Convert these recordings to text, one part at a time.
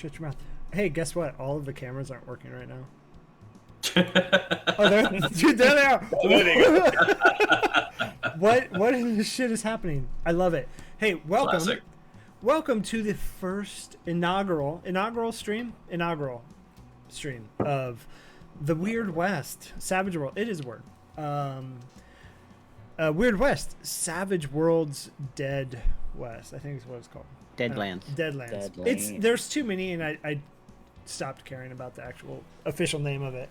Shut your mouth. Hey, guess what? All of the cameras aren't working right now. Oh, dude, there they are. There they go. What in the shit is happening? I love it. Hey, welcome. Classic. Welcome to the first inaugural stream of the Weird West Savage World. It is a word. Weird West Savage Worlds Dead West, I think is what it's called. Deadlands. Deadlands. There's too many, and I stopped caring about the actual official name of it.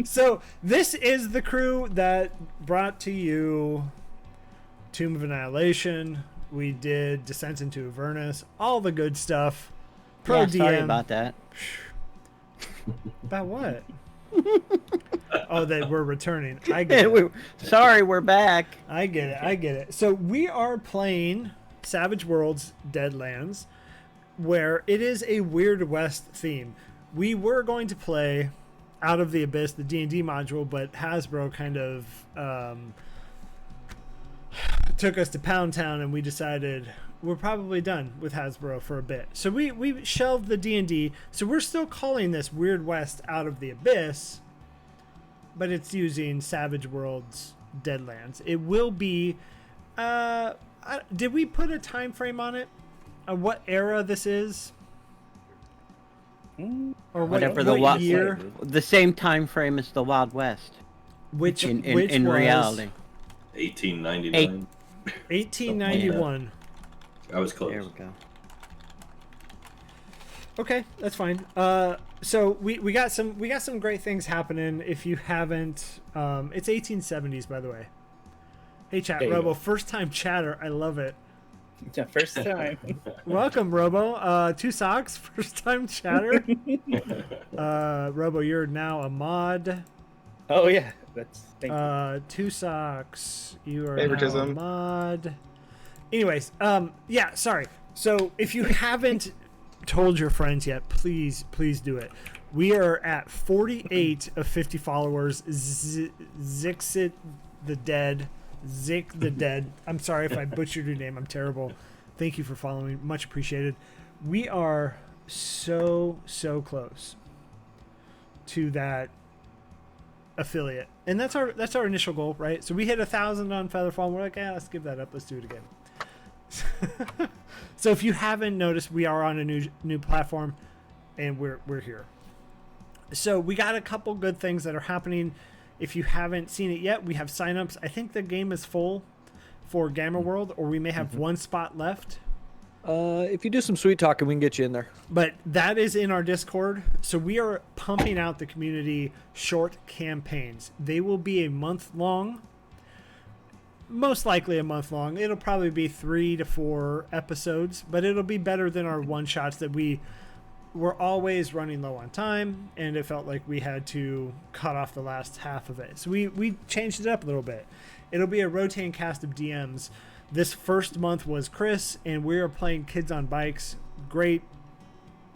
So this is the crew that brought to you Tomb of Annihilation. We did Descent into Avernus, all the good stuff. Pro DM. Sorry about that. About what? Oh, that we're returning. I get it. Sorry, we're back. I get it. So we are playing Savage Worlds Deadlands, where it is a Weird West theme. We were going to play Out of the Abyss, the D&D module, but Hasbro kind of took us to Pound Town, and we decided we're probably done with Hasbro for a bit. So we shelved the D&D. So we're still calling this Weird West Out of the Abyss, but it's using Savage Worlds Deadlands. It will be... did we put a time frame on it? What era this is? Or whatever what year? The same time frame as the Wild West. Which in was reality. 1899. 1891. I was close. There we go. Okay, that's fine. So we got some great things happening. If you haven't, it's 1870s, by the way. Hey, chat, Robo, first time chatter. I love it. Yeah, first time. Welcome, Robo. Two Socks, first time chatter. Robo, you're now a mod. Oh yeah, thank you. Two Socks, you are Favoritism. now a mod. Anyways, yeah, sorry. So if you haven't told your friends yet, please do it. We are at 48 of 50 followers. Zixit the Dead. Zik the Dead. I'm sorry if I butchered your name. I'm terrible. Thank you for following. Much appreciated. We are so close to that affiliate, and that's our initial goal, right? So we hit 1,000 on Featherfall, and we're like, let's give that up. Let's do it again. So if you haven't noticed, we are on a new platform, and we're here. So we got a couple good things that are happening. If you haven't seen it yet, we have signups. I think the game is full for Gamma World, or we may have one spot left. If you do some sweet talking, we can get you in there. But that is in our Discord. So we are pumping out the community short campaigns. They will be a month long. Most likely a month long. It'll probably be 3 to 4 episodes, but it'll be better than our one-shots that we're always running low on time, and it felt like we had to cut off the last half of it. So we changed it up a little bit. It'll be a rotating cast of DMs. This first month was Chris, and we are playing Kids on Bikes. Great.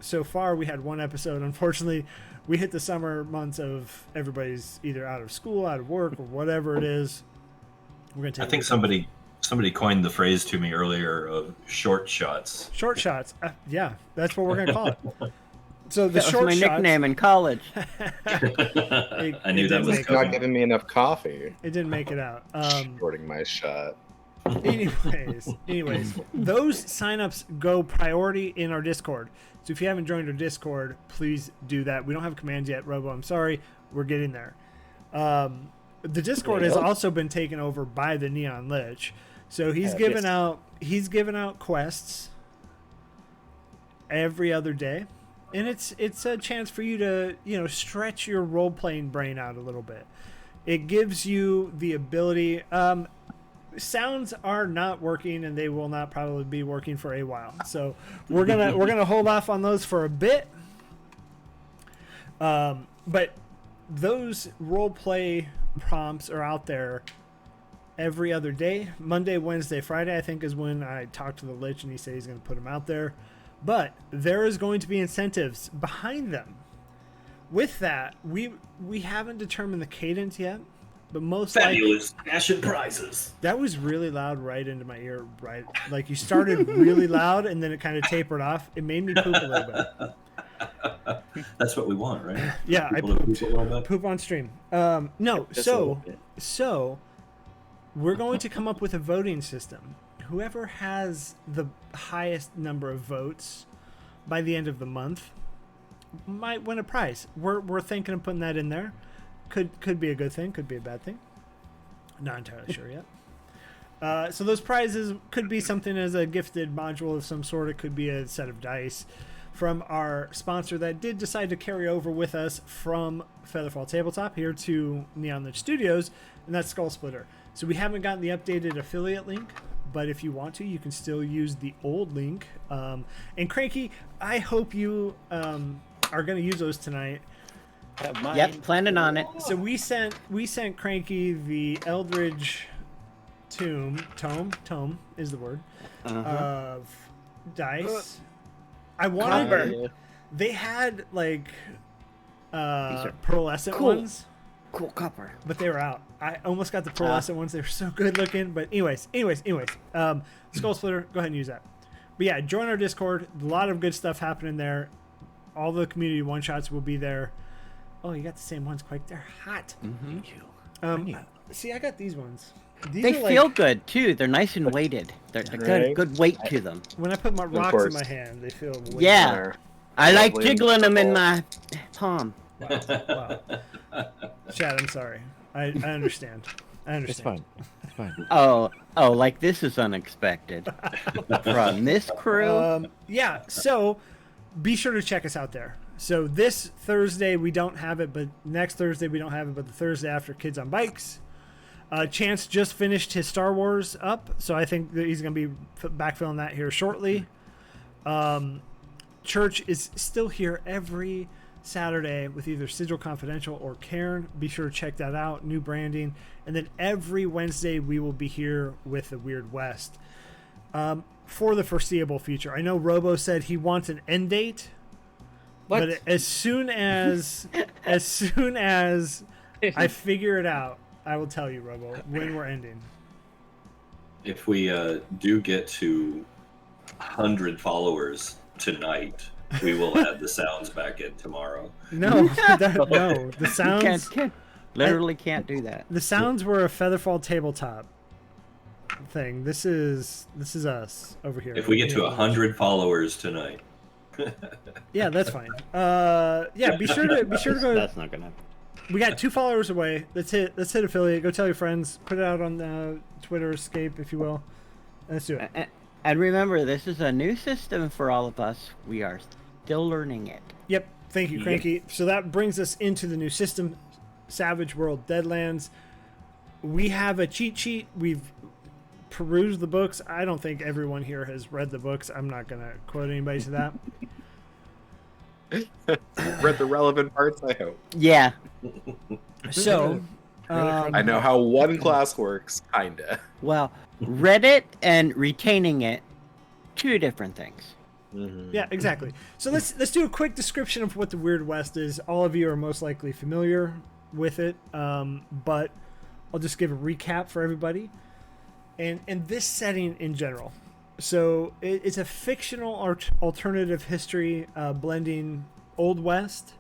So far, we had one episode. Unfortunately, we hit the summer months of everybody's either out of school, out of work, or whatever it is. We're gonna take I think somebody coined the phrase to me earlier of short shots. Short shots. Yeah, that's what we're gonna call it. So the That was short my shots, nickname in college. I knew that was It's not giving me enough coffee. It didn't make it out. Shorting my shot. Anyways, those signups go priority in our Discord. So if you haven't joined our Discord, please do that. We don't have commands yet, Robo. I'm sorry. We're getting there. The Discord has also been taken over by the Neon Lich. So he's given out quests every other day. And it's a chance for you to, stretch your role-playing brain out a little bit. It gives you the ability. Sounds are not working, and they will not probably be working for a while. So we're gonna hold off on those for a bit. But those role play prompts are out there every other day. Monday, Wednesday, Friday, I think, is when I talked to the Lich, and he said he's going to put them out there. But there is going to be incentives behind them. With that, we haven't determined the cadence yet. but most likely Fabulous fashion prizes. that was really loud right into my ear. Right, like you started really loud and then it kind of tapered off. It made me poop a little bit. That's what we want, right? Yeah, I People to pooped. poop a little bit. Poop on stream. No, Just a little bit. so we're going to come up with a voting system. Whoever has the highest number of votes by the end of the month might win a prize. We're thinking of putting that in there. Could be a good thing, could be a bad thing. Not entirely sure yet. So those prizes could be something as a gifted module of some sort. It could be a set of dice from our sponsor that did decide to carry over with us from Featherfall Tabletop here to Neon Lich Studios, and that's Skull Splitter. So we haven't gotten the updated affiliate link, but if you want to, you can still use the old link. And Cranky, I hope you are going to use those tonight. Have mine. Yep, planning on it. So we sent Cranky the Eldridge tome is the word of dice. I wanted Copper. they had like are pearlescent cool. ones, Cool copper. but they were out. I almost got the pearlescent ones. They were so good looking. But anyways. Skull Splitter, go ahead and use that. But yeah, join our Discord. A lot of good stuff happening there. All the community one shots will be there. Oh, you got the same ones, Quake. They're hot. Thank you. See, I got these ones. These They are like, feel good too. They're nice and weighted. They're Right. good weight to them. when I put my rocks in course. my hand, they feel way Yeah. They're I like lovely and jiggling them in comfortable. my palm. Wow. Chad, I'm sorry. I understand. I understand. It's fine. It's fine. Oh, like this is unexpected from this crew. Yeah, so be sure to check us out there. So this Thursday we don't have it, but next Thursday we don't have it, but the Thursday after, Kids on Bikes. Chance just finished his Star Wars up, so I think that he's going to be backfilling that here shortly. Church is still here every Saturday with either Sigil Confidential or Cairn. Be sure to check that out. New branding. And then every Wednesday we will be here with the Weird West for the foreseeable future. I know Robo said he wants an end date, but as soon as I figure it out, I will tell you, Robo, when we're ending. If we do get to 100 followers tonight, we will add the sounds back in tomorrow. No, no. The sounds, Literally can't do that. the sounds were a Featherfall Tabletop thing. This is us over here. If we get to 100 followers tonight, yeah, that's fine. Yeah, be sure to go. That's not gonna. We got 2 followers away. Let's hit affiliate. Go tell your friends. Put it out on Twitter, Escape, if you will. Let's do it. And remember, this is a new system for all of us. We are still learning it. Yep. Thank you, Cranky. So that brings us into the new system, Savage World Deadlands. We have a cheat sheet. We've perused the books. I don't think everyone here has read the books. I'm not going to quote anybody to that. read the relevant parts, I hope. Yeah. So, I know how one class works, kinda. Well, read it and retaining it, 2 different things. yeah, exactly. So let's do a quick description of what the Weird West is. All of you are most likely familiar with it, but I'll just give a recap for everybody. And this setting in general. So it's a fictional alternative history blending Old West,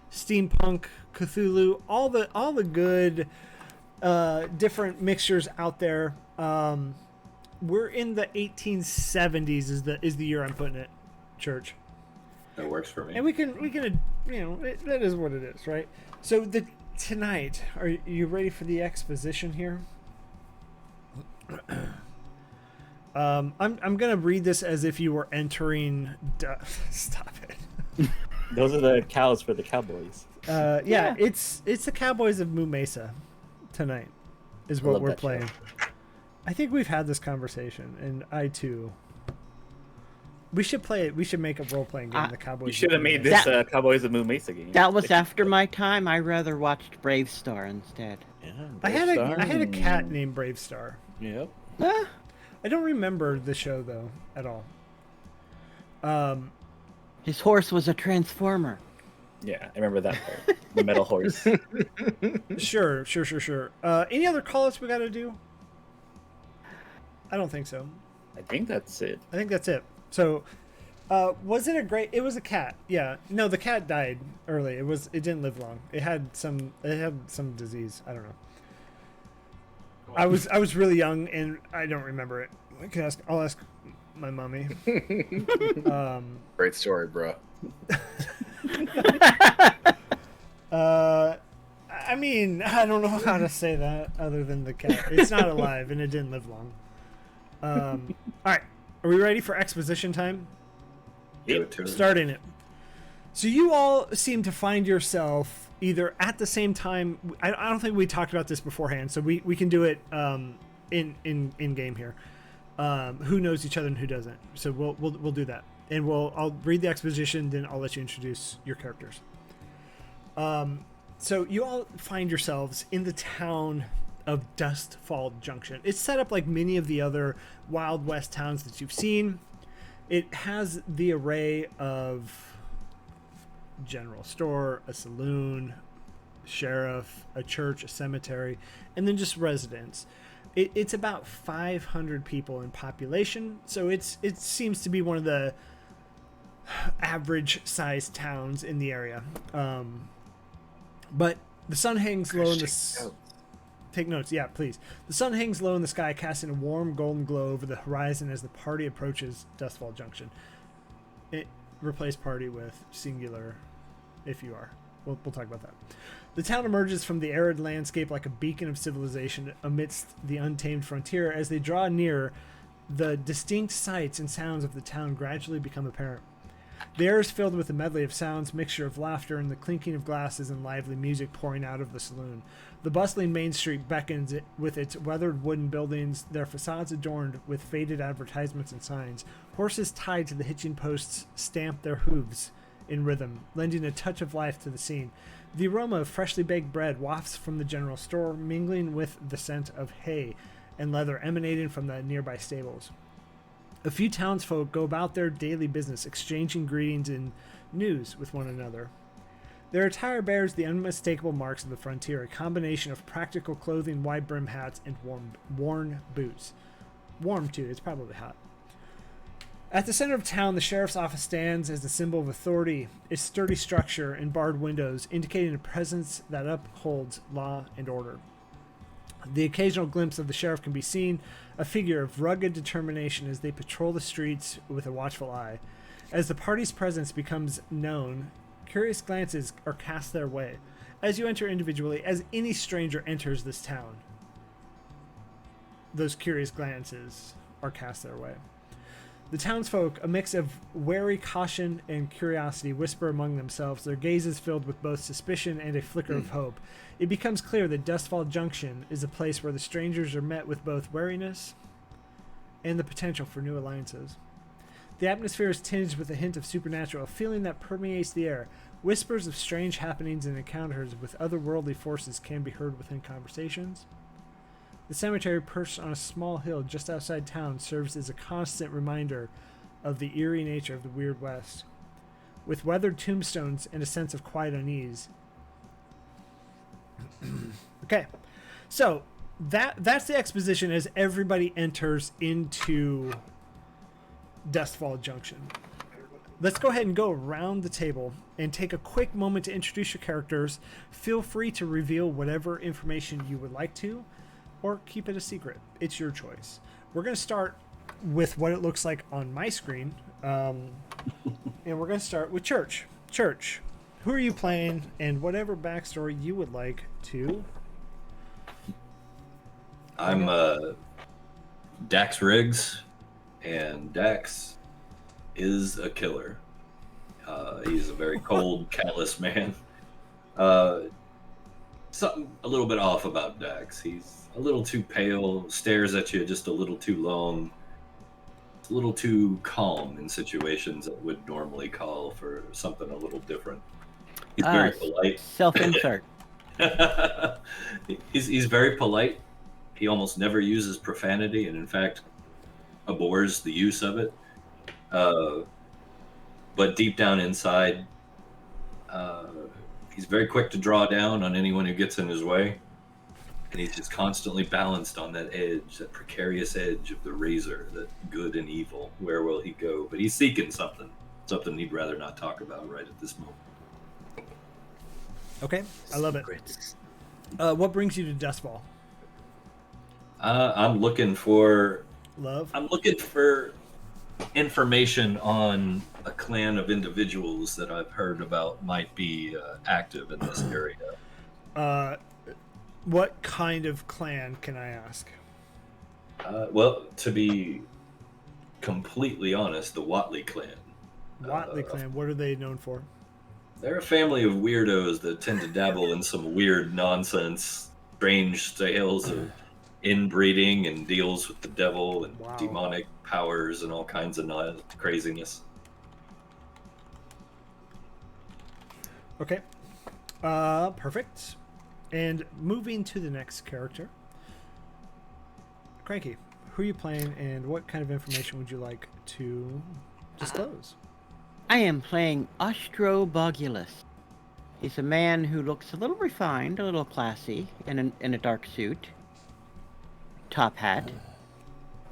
steampunk, Cthulhu, all the good different mixtures out there. We're in the 1870s is the year I'm putting it, Church. that works for me. And we can that is what it is, right? So tonight, are you ready for the exposition here? I'm gonna read this as if you were entering. Stop it. Those are the cows for the cowboys. Yeah, it's the Cowboys of Moo Mesa tonight, is what love we're that show. playing. I think we've had this conversation, and I too. We should play it. We should make a role-playing game. The Cowboys. You should have of Moo made Mesa. this Cowboys of Moo Mesa game. That was after my time. I rather watched Brave Star instead. Yeah, I had a cat named Brave Star. Yep. Ah, I don't remember the show though at all. his horse was a transformer. Yeah, I remember that part. The metal horse. Sure. Any other call-outs we got to do? I don't think so. I think that's it. I think that's it. So, was it a great? It was a cat. Yeah. No, the cat died early. It didn't live long. It had some disease. I don't know. I was really young and I don't remember it. I'll ask my mommy. Great story, bro. I mean, I don't know how to say that other than the cat. It's not alive and it didn't live long. All right, are we ready for exposition time? Starting it. So you all seem to find yourself either at the same time. I don't think we talked about this beforehand, so we can do it in game here. Who knows each other and who doesn't? So we'll do that, and I'll read the exposition, then I'll let you introduce your characters. So you all find yourselves in the town of Dustfall Junction. It's set up like many of the other Wild West towns that you've seen. It has the array of general store, a saloon, sheriff, a church, a cemetery, and then just residents. It's about 500 people in population, so it seems to be one of the average sized towns in the area. But the sun hangs low in the take notes, yeah, please. The sun hangs low in the sky, casting a warm golden glow over the horizon as the party approaches Dustfall Junction. Replace party with singular, if you are. We'll talk about that. The town emerges from the arid landscape like a beacon of civilization amidst the untamed frontier. As they draw near, the distinct sights and sounds of the town gradually become apparent. The air is filled with a medley of sounds, mixture of laughter and the clinking of glasses and lively music pouring out of the saloon. The bustling main street beckons with its weathered wooden buildings, their facades adorned with faded advertisements and signs. Horses tied to the hitching posts stamp their hooves in rhythm, lending a touch of life to the scene. The aroma of freshly baked bread wafts from the general store, mingling with the scent of hay and leather emanating from the nearby stables. A few townsfolk go about their daily business, exchanging greetings and news with one another. Their attire bears the unmistakable marks of the frontier, a combination of practical clothing, wide-brim hats, and worn boots. Warm, too. It's probably hot. At the center of town, the sheriff's office stands as a symbol of authority, its sturdy structure and barred windows indicating a presence that upholds law and order. The occasional glimpse of the sheriff can be seen, a figure of rugged determination as they patrol the streets with a watchful eye. As the party's presence becomes known, curious glances are cast their way. As you enter individually, as any stranger enters this town, those curious glances are cast their way. The townsfolk, a mix of wary caution and curiosity, whisper among themselves, their gazes filled with both suspicion and a flicker of hope. It becomes clear that Dustfall Junction is a place where the strangers are met with both wariness and the potential for new alliances. The atmosphere is tinged with a hint of supernatural, a feeling that permeates the air. Whispers of strange happenings and encounters with otherworldly forces can be heard within conversations. The cemetery, perched on a small hill just outside town, serves as a constant reminder of the eerie nature of the Weird West. With weathered tombstones and a sense of quiet unease. Okay, so that's the exposition as everybody enters into Dustfall Junction. Let's go ahead and go around the table and take a quick moment to introduce your characters. Feel free to reveal whatever information you would like to, or keep it a secret. It's your choice. We're going to start with what it looks like on my screen. And we're going to start with Church. Church, who are you playing, and whatever backstory you would like to... I'm Dax Riggs, and Dax is a killer. He's a very cold, callous man. Something a little bit off about Dax. He's a little too pale, stares at you just a little too long, a little too calm in situations that would normally call for something a little different. He's very polite. Self-insert. He's very polite. He almost never uses profanity, and in fact, abhors the use of it. But deep down inside, He's very quick to draw down on anyone who gets in his way. And he's just constantly balanced on that edge, that precarious edge of the razor, that good and evil. Where will he go? But he's seeking something he'd rather not talk about right at this moment. Okay, I love it. What brings you to Dustfall? I'm looking for Love? information on a clan of individuals that I've heard about might be active in this area. What kind of clan, can I ask? Well, to be completely honest, the Watley clan. Watley clan, what are they known for? They're a family of weirdos that tend to dabble in some weird nonsense, strange tales of inbreeding and deals with the devil and Wow. demonic powers and all kinds of craziness. Okay. Perfect. And moving to the next character. Cranky, who are you playing and what kind of information would you like to disclose? I am playing Ostrobogulus. He's a man who looks a little refined, a little classy, in a dark suit, top hat,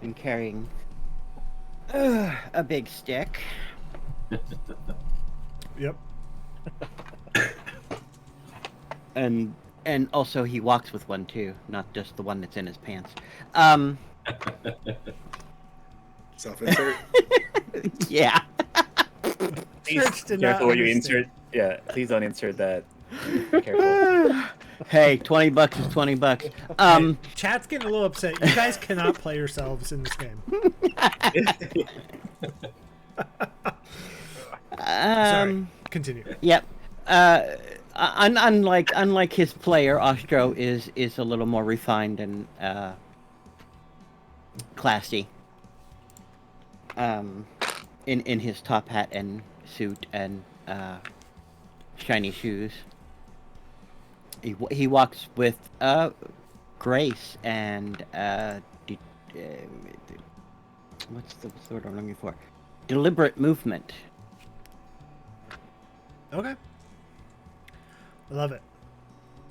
and carrying a big stick. Yep. And also he walks with one too, not just the one that's in his pants. Self-insert. Yeah. Please Church did not careful where you understand. insert. Yeah, please don't insert that. Careful. Hey, $20 is $20. Hey, chat's getting a little upset. You guys cannot play yourselves in this game. Sorry. Continue. Yep. Unlike his player, Ostro is a little more refined and classy. In his top hat and suit and shiny shoes. He walks with grace and what's the word I'm looking for? Deliberate movement. Okay. I love it.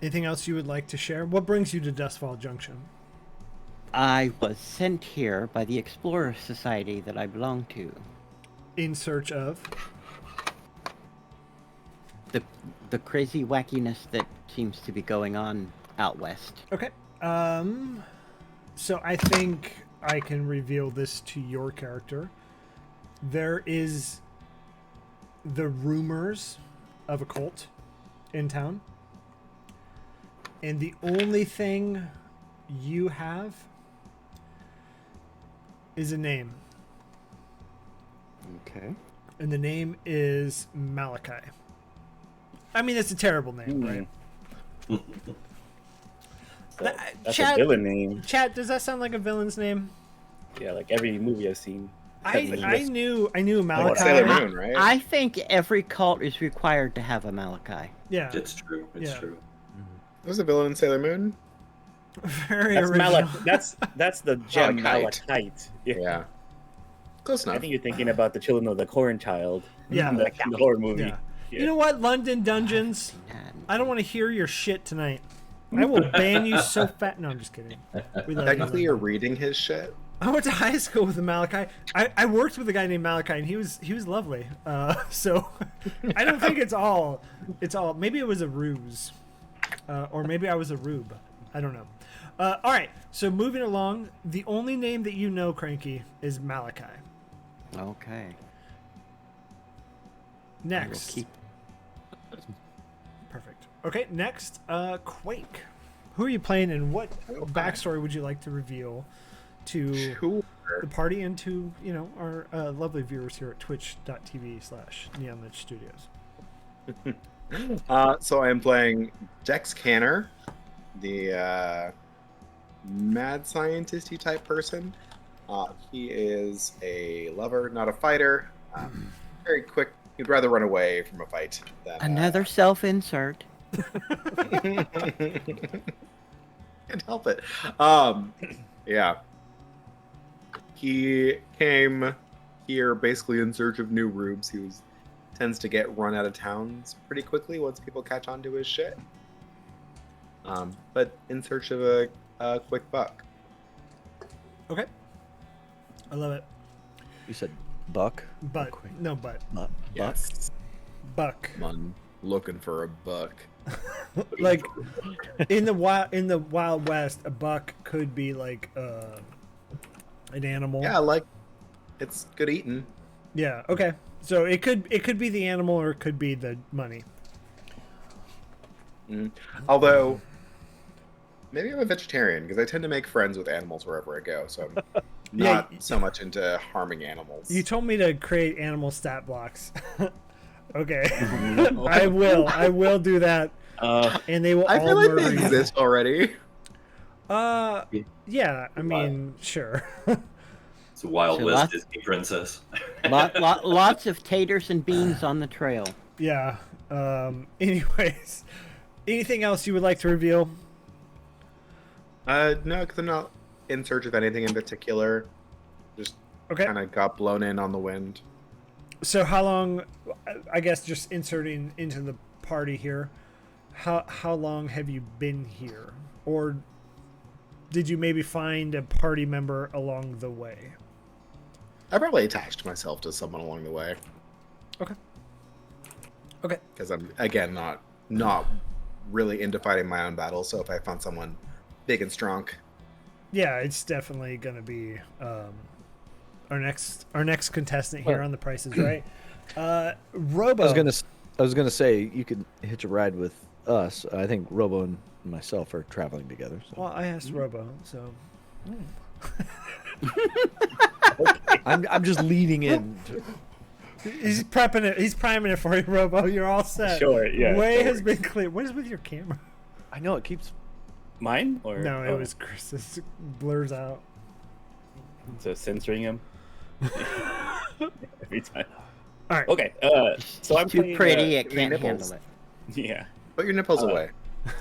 Anything else you would like to share? What brings you to Dustfall Junction? I was sent here by the Explorer Society that I belong to. In search of? The crazy wackiness that seems to be going on out west. Okay. So I think I can reveal this to your character. There is the rumors of a cult in town. And the only thing you have is a name. Okay. And the name is Malachi. I mean, it's a terrible name, right? That's Chad- a villain name. Chat, does that sound like a villain's name? Yeah, like every movie I've seen. I knew Malachi. Sailor Moon, right? I think every cult is required to have a Malachi. Yeah, It's true. It's Yeah. true. There's a villain in Sailor Moon. very That's original. that's the gem Malachite. Malachite. Yeah. Close I enough. think you're thinking about the Children of the Corn Child. Yeah. in the horror movie. Yeah. Yeah. You know what, London Dungeons? I don't want to hear your shit tonight. I will ban you so fat. No, I'm just kidding. We love Technically, you, you're London. reading his shit. I went to high school with a Malachi. I worked with a guy named Malachi, and he was lovely. So I don't think it's all. Maybe it was a ruse, or maybe I was a rube. I don't know. All right. So moving along, the only name that you know, Cranky, is Malachi. Okay. I will Next. keep. Perfect. Okay. Next, Quake. Who are you playing, and what backstory would you like to reveal to Sure. the party and to our lovely viewers here at twitch.tv/Neon Lich Studios? So I am playing Dex Canner, the mad scientist-y type person. He is a lover, not a fighter. Very quick. He'd rather run away from a fight than Another self-insert. Can't help it. Yeah. He came here basically in search of new rubes. He was tends to get run out of towns pretty quickly once people catch on to his shit. But in search of a quick buck. Okay. I love it. You said buck? But no, but Buck? Yes. buck. I'm looking for a buck. Like in the Wild West, a buck could be like an animal. Yeah, like it's good eating. Yeah. Okay. So it could be the animal or it could be the money. Although, maybe I'm a vegetarian because I tend to make friends with animals wherever I go. So I'm not so much into harming animals. You told me to create animal stat blocks. Okay. I will do that. And they will I all feel like murder they you. exist already. Yeah. I mean, sure. It's a Wild So West lots- Disney princess. Lots of taters and beans on the trail. Yeah. Anyways, anything else you would like to reveal? No, because I'm not in search of anything in particular. Just Okay. kind of got blown in on the wind. So how long? I guess just inserting into the party here. How long have you been here, or did you maybe find a party member along the way? I probably attached myself to someone along the way. Okay. Okay. Because I'm again not really into fighting my own battles. So if I found someone big and strong, Yeah, it's definitely gonna be our next contestant here on The Price is Right. Robo. I was gonna say you could hitch a ride with us. I think Robo and myself are traveling together. So. Well, I asked Robo, so I'm just leading in. he's prepping it. He's priming it for you, Robo. You're all set. Sure, yeah, Way don't has worry. been clear. What is with your camera? I know it keeps. Mine or No, it was Chris's. Blurs out. so censoring him every time. All right. Okay, so I'm Too playing, pretty, it give me can't nipples. handle it. Yeah, put your nipples away.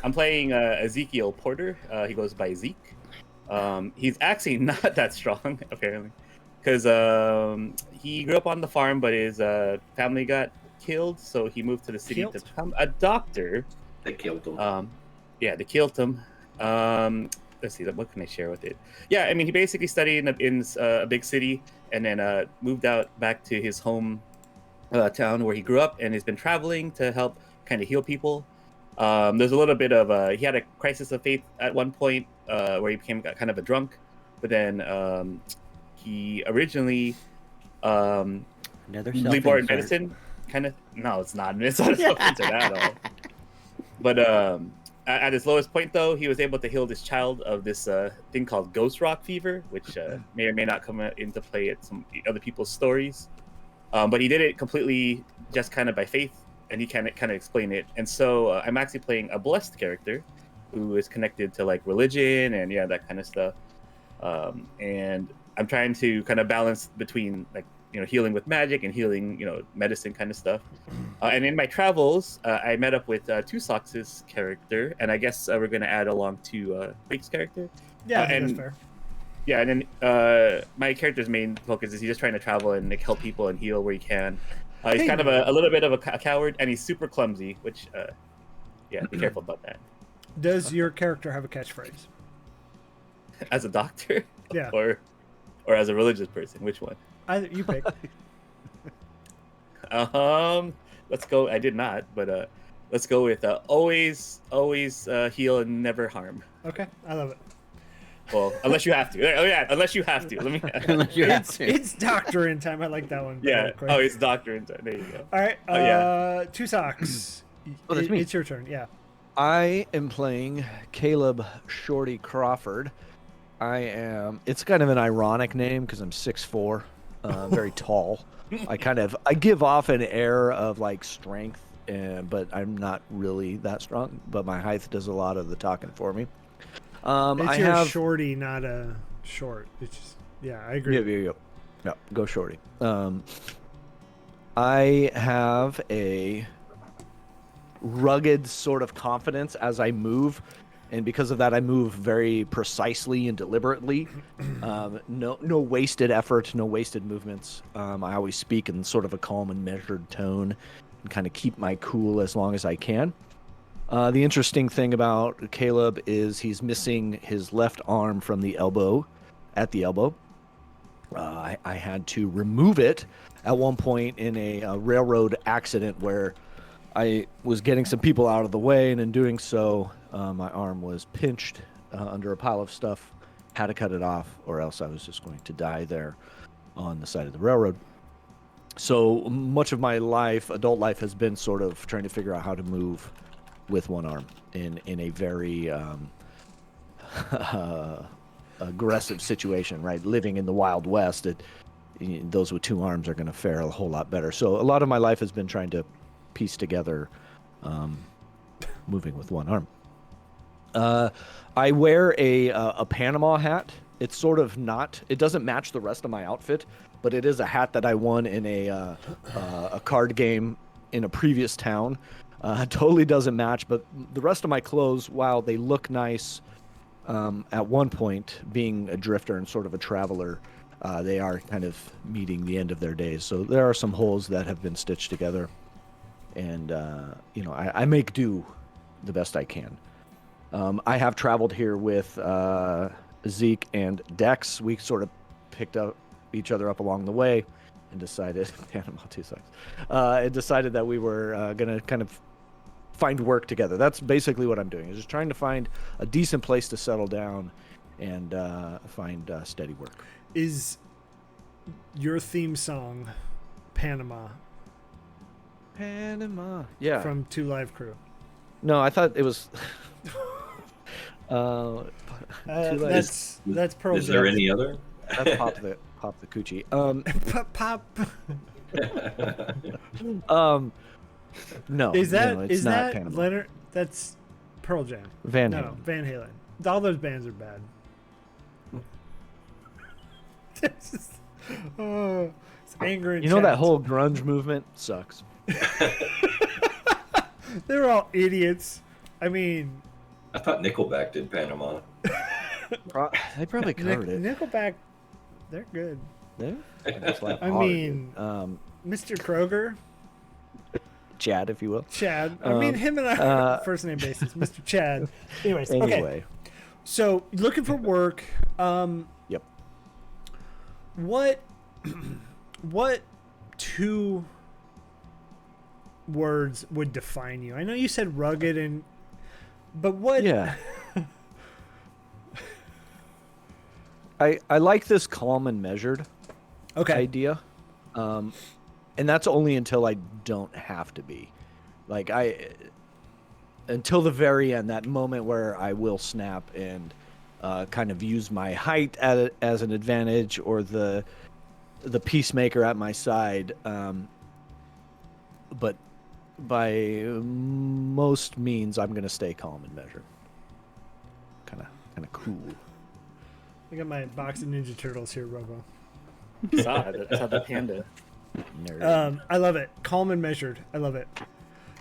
I'm playing Ezekiel Porter. He goes by Zeke. He's actually not that strong apparently, because he grew up on the farm, but his family got killed, so he moved to the city to become a doctor. They killed him. Yeah, they killed him. Let's see, what can I share with it? Yeah, I mean, he basically studied in a big city and then moved out back to his home town where he grew up, and has been traveling to help kind of heal people. There's a little bit of he had a crisis of faith at one point where he became kind of a drunk, but then he originally Another believed more in self-insert. medicine. Kind of, no, it's not. It's not a self-insert at all. But at his lowest point, though, he was able to heal this child of this thing called ghost rock fever, which may or may not come into play at some other people's stories. But he did it completely just kind of by faith, and he kind of explain it. And so I'm actually playing a blessed character who is connected to like religion and that kind of stuff. And I'm trying to kind of balance between like healing with magic and healing medicine kind of stuff. And in my travels, I met up with Two Socks' character, and I guess we're gonna add along to Quake's character. Yeah, I think and that's fair. Yeah, and then my character's main focus is he's just trying to travel and like, help people and heal where he can. He's kind of a little bit of a coward, and he's super clumsy, which be careful about that. Does your character have a catchphrase? As a doctor, Yeah. or as a religious person, which one? Either you pick. Let's go. I did not, but let's go with always heal and never harm. Okay, I love it. Well, unless you have to. Oh yeah, unless you have to. Let me. Unless you have It's to. it's doctor in time. I like that one. Yeah. Real quick. Oh, it's doctor. There you go. All right. Oh, yeah. Two Socks. Oh, that's me. It's your turn. Yeah. I am playing Caleb Shorty Crawford. It's kind of an ironic name because I'm 6'4", very tall. I give off an air of like strength, but I'm not really that strong. But my height does a lot of the talking for me. It's your shorty, not a short. It's just, yeah, I agree. Yeah, go Shorty. I have a rugged sort of confidence as I move and because of that, I move very precisely and deliberately. No wasted effort, no wasted movements. I always speak in sort of a calm and measured tone, and kind of keep my cool as long as I can. The interesting thing about Caleb is he's missing his left arm from the elbow, at the elbow. I had to remove it at one point in a railroad accident where I was getting some people out of the way, and in doing so, my arm was pinched under a pile of stuff. Had to cut it off, or else I was just going to die there on the side of the railroad. So much of my life, adult life, has been sort of trying to figure out how to move with one arm in a very aggressive situation, right? Living in the Wild West, those with two arms are going to fare a whole lot better. So a lot of my life has been trying to piece together moving with one arm. I wear a Panama hat. It's sort of not, it doesn't match the rest of my outfit, but it is a hat that I won in a card game in a previous town. Totally doesn't match, but the rest of my clothes, while they look nice at one point, being a drifter and sort of a traveler, they are kind of meeting the end of their days. So there are some holes that have been stitched together, and I make do the best I can. I have traveled here with Zeke and Dex. We sort of picked up each other up along the way and decided Panama 2 sucks. And decided that we were gonna kind of find work together. That's basically what I'm doing, is just trying to find a decent place to settle down and find steady work. Is your theme song Panama? Panama. Yeah. From Two Live Crew. No, I thought it was. That's Pearl Is Jam. there any other? That's pop the coochie. Pop. No. Is that it's not that Panama. Leonard? That's Pearl Jam. Van No, Halen. Van Halen. All those bands are bad. It's anger and You know that chat. whole grunge movement sucks. They're all idiots. I mean, I thought Nickelback did Panama. They probably covered it. Nickelback, they're good. Yeah? It's like I hard, mean, dude. Mr. Kroger, Chad, if you will. Chad. I mean, him and I are first name basis. Mr. Chad. Anyways, okay. Anyway. So looking for work. Yep. What two words would define you? I know you said rugged, but what? Yeah. I like this calm and measured idea. And that's only until I don't have to be. Like until the very end, that moment where I will snap and kind of use my height as an advantage, or the peacemaker at my side. But by most means, I'm going to stay calm and measured. Kind of cool. I got my box of Ninja Turtles here, Robo. Saw the panda. Nerd. I love it. Calm and measured. I love it.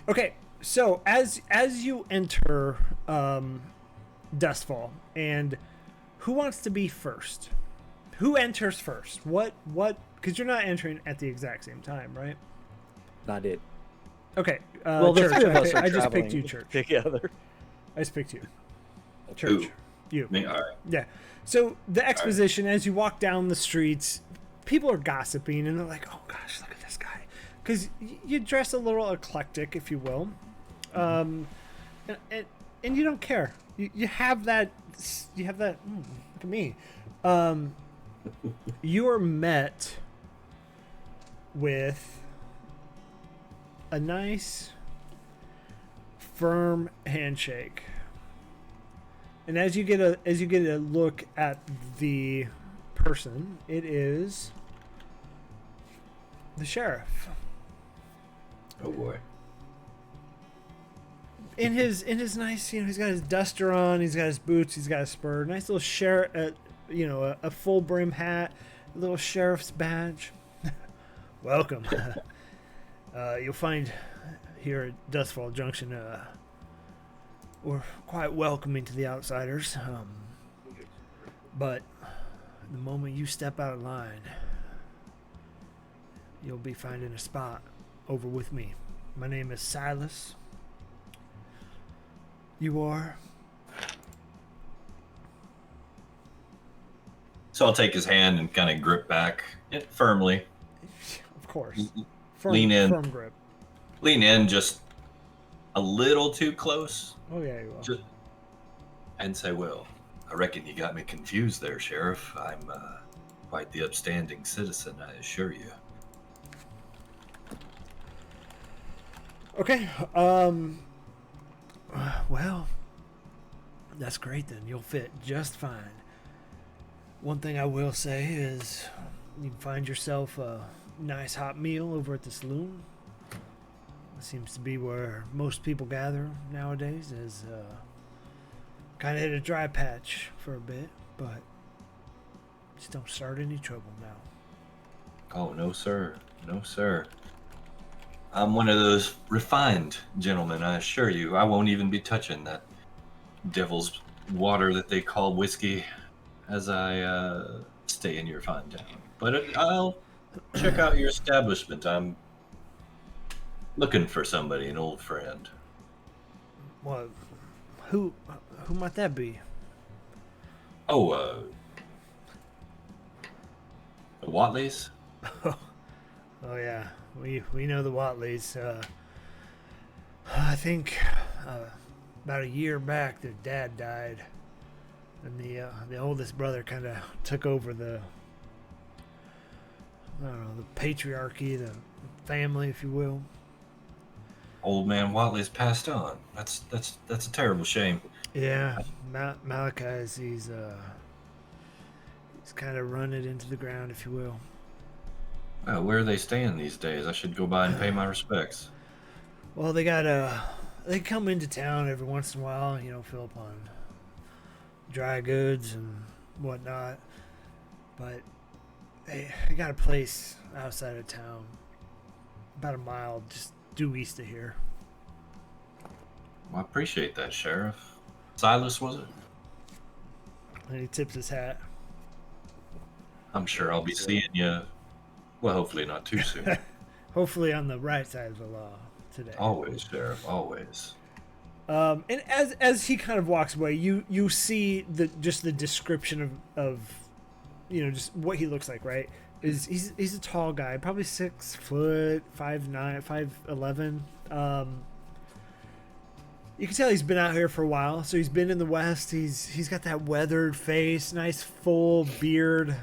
Okay, so as you enter Dustfall, and who wants to be first? Who enters first? What? Because you're not entering at the exact same time, right? Not it. Okay. Well, the Church. three of us are I just picked traveling you, Church. together. I just picked you. Church. Ooh. You. Me, all right. Yeah. So the exposition, as you walk down the streets, people are gossiping, and they're like, "Oh gosh, look at this guy," because you dress a little eclectic, if you will, and you don't care. You have that. You have that. Look at me. You are met with a nice, firm handshake. And as you get a look at the person, it is the sheriff. Oh boy. In his nice, he's got his duster on, he's got his boots, he's got his spur, nice little sheriff, a full brim hat, a little sheriff's badge. Welcome. You'll find here at Dustfall Junction We're quite welcoming to the outsiders. But the moment you step out of line, you'll be finding a spot over with me. My name is Silas. You are? So I'll take his hand and kind of grip back firmly. Of course. Lean in. Firm grip. Lean in just a little too close. Oh, yeah, you will. And say, well, I reckon you got me confused there, Sheriff. I'm quite the upstanding citizen, I assure you. Okay. Well, that's great then. You'll fit just fine. One thing I will say is you can find yourself a nice hot meal over at the saloon. It seems to be where most people gather nowadays. Is kind of hit a dry patch for a bit, but just don't start any trouble now. Oh, no, sir. No, sir. I'm one of those refined gentlemen, I assure you. I won't even be touching that devil's water that they call whiskey as I stay in your fine town. But I'll check out your establishment. I'm looking for somebody, an old friend. Well, who might that be? Oh, the Watleys? Oh yeah, we know the Watleys. I think about a year back, their dad died, and the oldest brother kind of took over the patriarchy, the family, if you will. Old man Watley's passed on. That's a terrible shame. Yeah, Malachi's he's kind of run it into the ground, if you will. Where are they staying these days? I should go by and pay my respects. Well, they come into town every once in a while, fill up on dry goods and whatnot. But they got a place outside of town, about a mile just due east of here. Well, I appreciate that, Sheriff. Silas, was it? And he tips his hat. I'm sure I'll be seeing you. Well, hopefully not too soon. Hopefully on the right side of the law today. Always, Sheriff. Always. And as he kind of walks away, you see the description of just what he looks like, right? He's a tall guy, probably 6 foot, 5'9", 5'11". You can tell he's been out here for a while, so he's been in the West. He's got that weathered face, nice full beard,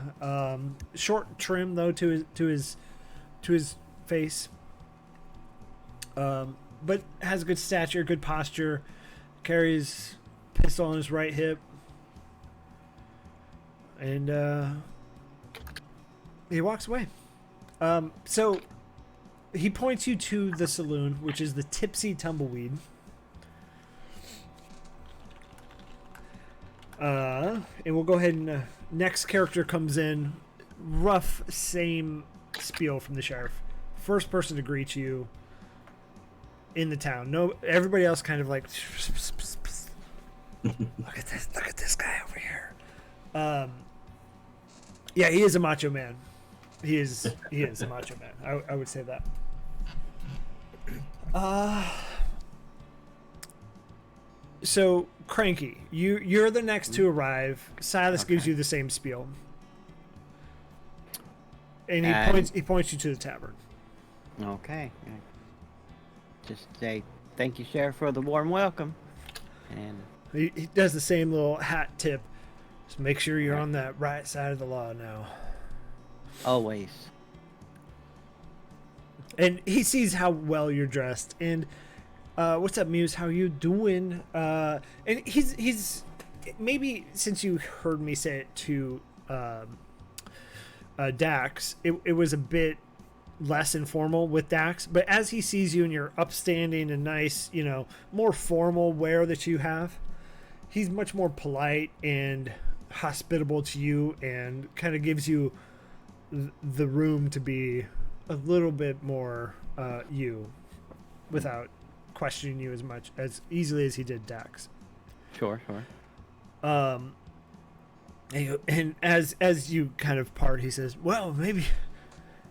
short trim though to his face, but has good stature, good posture, carries pistol on his right hip, and he walks away. So he points you to the saloon, which is the Tipsy Tumbleweed. And we'll go ahead and next character comes in. Rough, same spiel from the sheriff. First person to greet you in the town. No, everybody else kind of like, look at this guy over here. Yeah, he is a macho man. He is a macho man. I would say that. So Cranky, you're the next to arrive. Silas gives you the same spiel, and he points you to the tavern. Okay. Just say thank you, Sheriff, for the warm welcome. And he does the same little hat tip. Just make sure you're on that right side of the law now. Always. And he sees how well you're dressed. And what's up, Muse? How you doing? And he's maybe since you heard me say it to Dax, it was a bit less informal with Dax. But as he sees you in your upstanding and nice, more formal wear that you have, he's much more polite and hospitable to you, and kind of gives you the room to be a little bit more you, without questioning you as easily as he did Dax. Sure. And as you kind of part, he says, "Well, maybe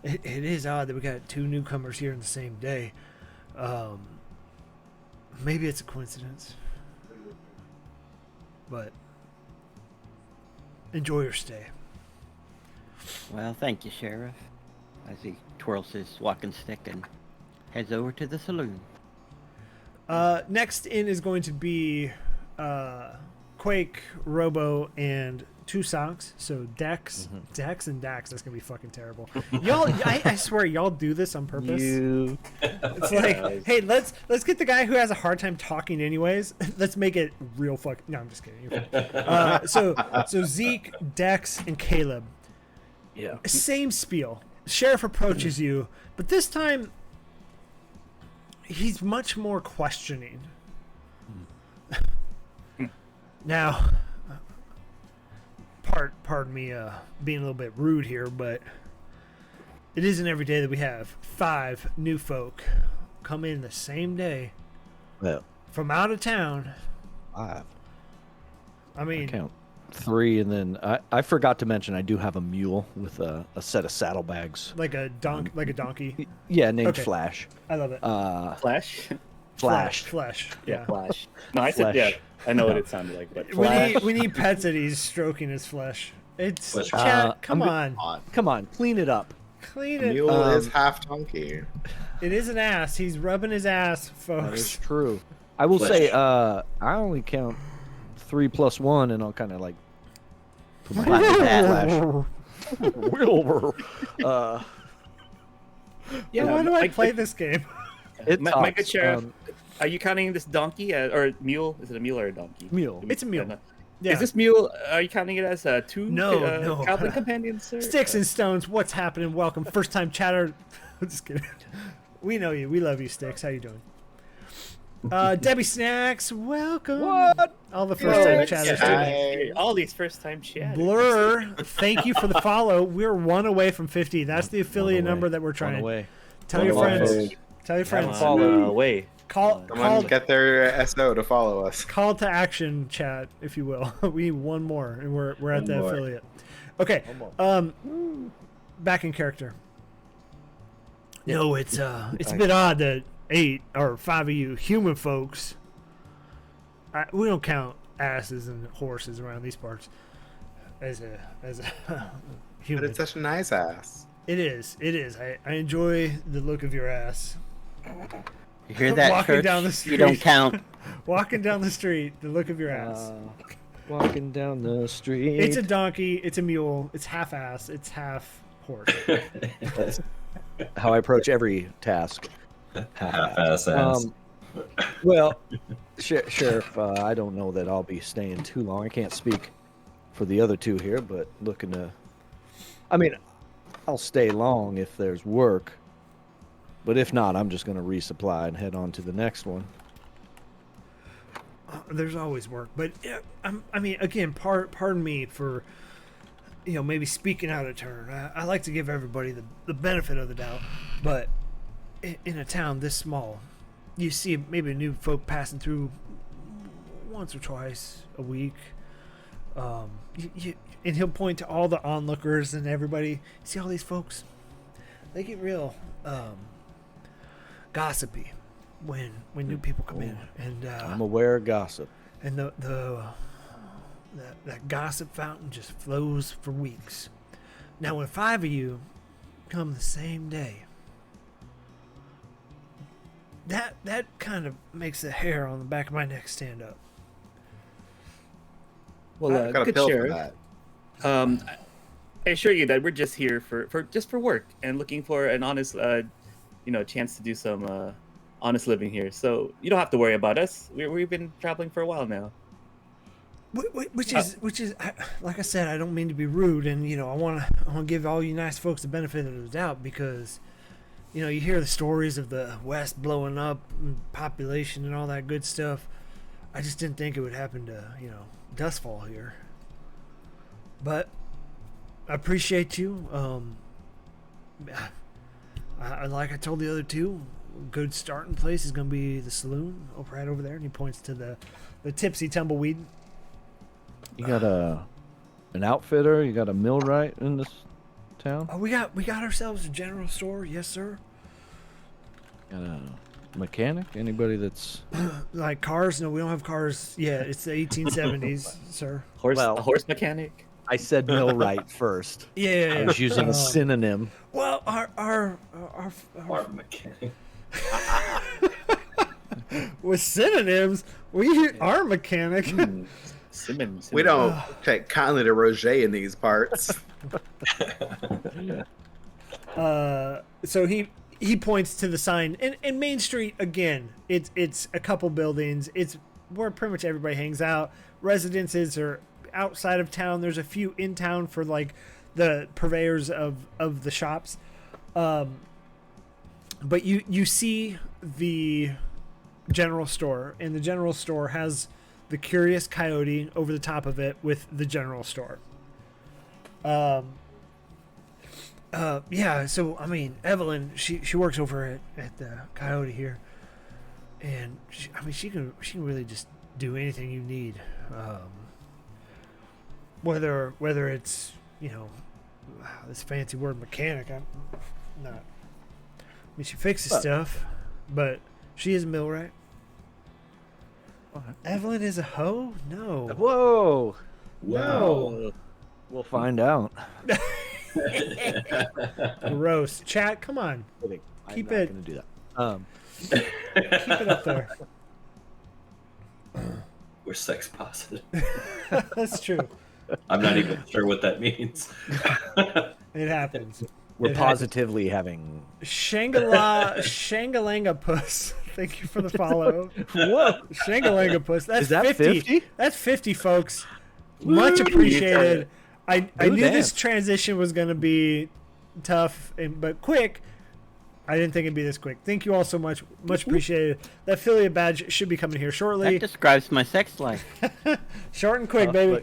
it is odd that we got two newcomers here in the same day. Maybe it's a coincidence, but enjoy your stay." Well, thank you, Sheriff. As he twirls his walking stick and heads over to the saloon. Next in is going to be Quake, Robo, and Two Socks. So Dex, Dex, and Dax. That's gonna be fucking terrible. Y'all, I swear, y'all do this on purpose. It's like, hey, let's get the guy who has a hard time talking, anyways. Let's make it real fuck. No, I'm just kidding. So Zeke, Dex, and Caleb. Yeah. Same spiel. Sheriff approaches you, but this time he's much more questioning. Now, pardon me being a little bit rude here, but it isn't every day that we have 5 new folk come in the same day Well, from out of town. 5. I mean, I count 3, and then I forgot to mention I do have a mule with a set of saddlebags. like a donkey. Yeah, named Okay. Flash. I love it. Flash. Flash. Yeah. Flash. No, I said Flesh. yeah. I know what it sounded like, but We need pets that he's stroking his flesh. It's Flesh. Chad. Come on, Come on, clean it up. clean it. Mule is half donkey. It is an ass. He's rubbing his ass, That is folks. true. I will say, I only count 3 plus 1, and I'll kind of like put my Flash. Wilbur. Yeah, why do I play this game? It my good talks, sheriff. Are you counting this donkey or mule? Is it a mule or a donkey? Mule. It's a mule. No. Yeah. Is this mule? Are you counting it as 2 No. goblin companions? Sir? Sticks and stones. What's happening? Welcome, first time chatter. I'm just kidding. We know you. We love you, Sticks. How you doing? Debbie Snacks, welcome. What? All the first time Yeah, chatters. Hi. all these first time chat. Blur, thank you for the follow. We're 1 away from 50. That's the affiliate away. number that we're 1 trying. away. Tell your One away. friends. Tell your friends. follow. Away. Call Someone get their SO to follow us. call to action chat, if you will. We need 1 more, and we're at One the more. affiliate. Okay. Back in character. No, it's a bit odd that 8 or 5 of you human folks. We don't count asses and horses around these parts as a But human. it's such a nice ass. It is. I enjoy the look of your ass. You hear that, Walking Church? down the You don't street. count. Walking down the street, the look of your ass. Walking down the street. It's a donkey. It's a mule. It's half ass. It's half horse. That's how I approach every task. Half-ass ass. Well, Sheriff, I don't know that I'll be staying too long. I can't speak for the other 2 here, but looking to. I mean, I'll stay long if there's work, but if not, I'm just going to resupply and head on to the next one. There's always work, but yeah, I mean, again, pardon me for, maybe speaking out of turn. I like to give everybody the benefit of the doubt, but in a town this small, you see maybe new folk passing through once or twice a week. And he'll point to all the onlookers and everybody. See all these folks? They get real gossipy when new people come in, and I'm aware of gossip. and that gossip fountain just flows for weeks. Now, when 5 of you come the same day, that kind of makes the hair on the back of my neck stand up. Well, I've got a good pill for sheriff. that. I assure you that we're just here for work and looking for an honest, chance to do some honest living here. So you don't have to worry about us. We've been traveling for a while now. Which is like I said, I don't mean to be rude, and I want to give all you nice folks the benefit of the doubt, because you hear the stories of the West blowing up, and population and all that good stuff. I just didn't think it would happen to Dustfall here, but I appreciate you. Like I told the other 2, good starting place is going to be the saloon right over there. And he points to the Tipsy Tumbleweed. You got an outfitter? You got a millwright in this town? Oh, we got ourselves a general store. Yes, sir. Got a mechanic? Anybody that's... Like cars? No, we don't have cars yet. It's the 1870s, sir. A horse mechanic. I said millwright first. Yeah. I was using a synonym. Well, our mechanic. with synonyms, we are mechanic. Simmons. We don't take kindly to Roger in these parts. So he points to the sign in Main Street again. It's a couple buildings. It's where pretty much everybody hangs out. Residences are outside of town. There's a few in town for like the purveyors of the shops. But you see the general store, and the general store has the Curious Coyote over the top of it with the general store. Yeah, so I mean, Evelyn, she works over at the Coyote here, and she can really just do anything you need, whether it's this fancy word mechanic. I'm not. I mean, she fixes stuff, but she is a millwright. Evelyn is a hoe? No. Whoa! No. We'll find out. Gross. Chat, come on. Keep it. I'm not gonna do that. Keep it up there. We're sex positive. That's true. I'm not even sure what that means. It happens. We're It positively having... Shangalanga Puss. Thank you for the follow. Whoa! Shangalanga Puss. That's Is that 50? That's 50, folks. Much appreciated. I knew this transition was going to be tough, but quick. I didn't think it'd be this quick. Thank you all so much. Much appreciated. That affiliate badge should be coming here shortly. That describes my sex life. Short and quick, baby.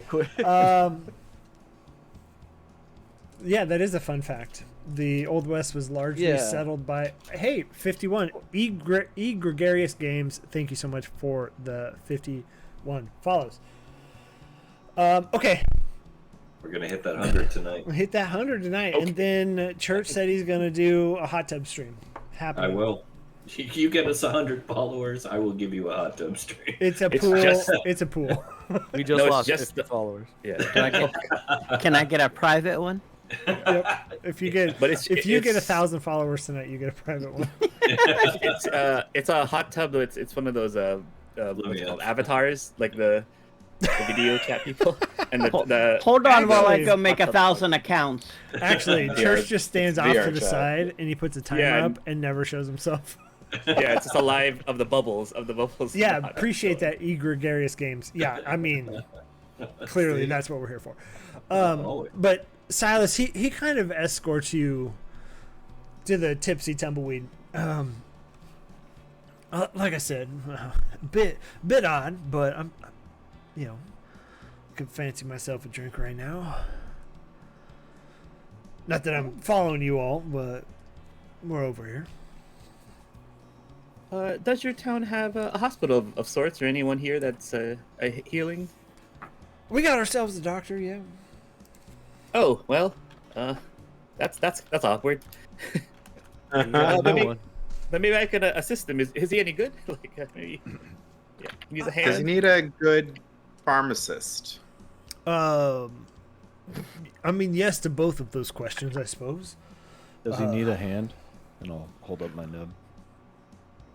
Yeah, that is a fun fact. The Old West was largely settled by... Hey, 51. E. Gregarious Games, thank you so much for the 51 follows. Okay. We're going to hit that 100 tonight. We'll hit that 100 tonight. Okay. And then Church said he's going to do a hot tub stream. I will. You get us 100 followers, I will give you a hot tub stream. It's a pool. It's a pool. We just lost 50 followers. Yeah. Can I get a private one? Yep. If you get 1,000 followers tonight, you get a private one. It's a hot tub. It's one of those what's it called, avatars, like the video chat people. And the hold on while I go make 1,000 accounts. Actually, Church just stands off to the chat. side and he puts a timer up and never shows himself. Yeah, it's just a live of the bubbles. Yeah, appreciate that, E. Gregarious Games. Yeah, I mean, clearly that's what we're here for. But Silas, he kind of escorts you to the Tipsy Tumbleweed. Like I said, bit odd, but I'm could fancy myself a drink right now. Not that I'm following you all, but we're over here. Does your town have a hospital of sorts, or anyone here that's healing? We got ourselves a doctor, yeah. Oh well, that's awkward. Maybe I could assist him. Is he any good? Maybe. Yeah, use a hand. Does he need a good pharmacist? I mean, yes to both of those questions, I suppose. Does he need a hand? And I'll hold up my nub.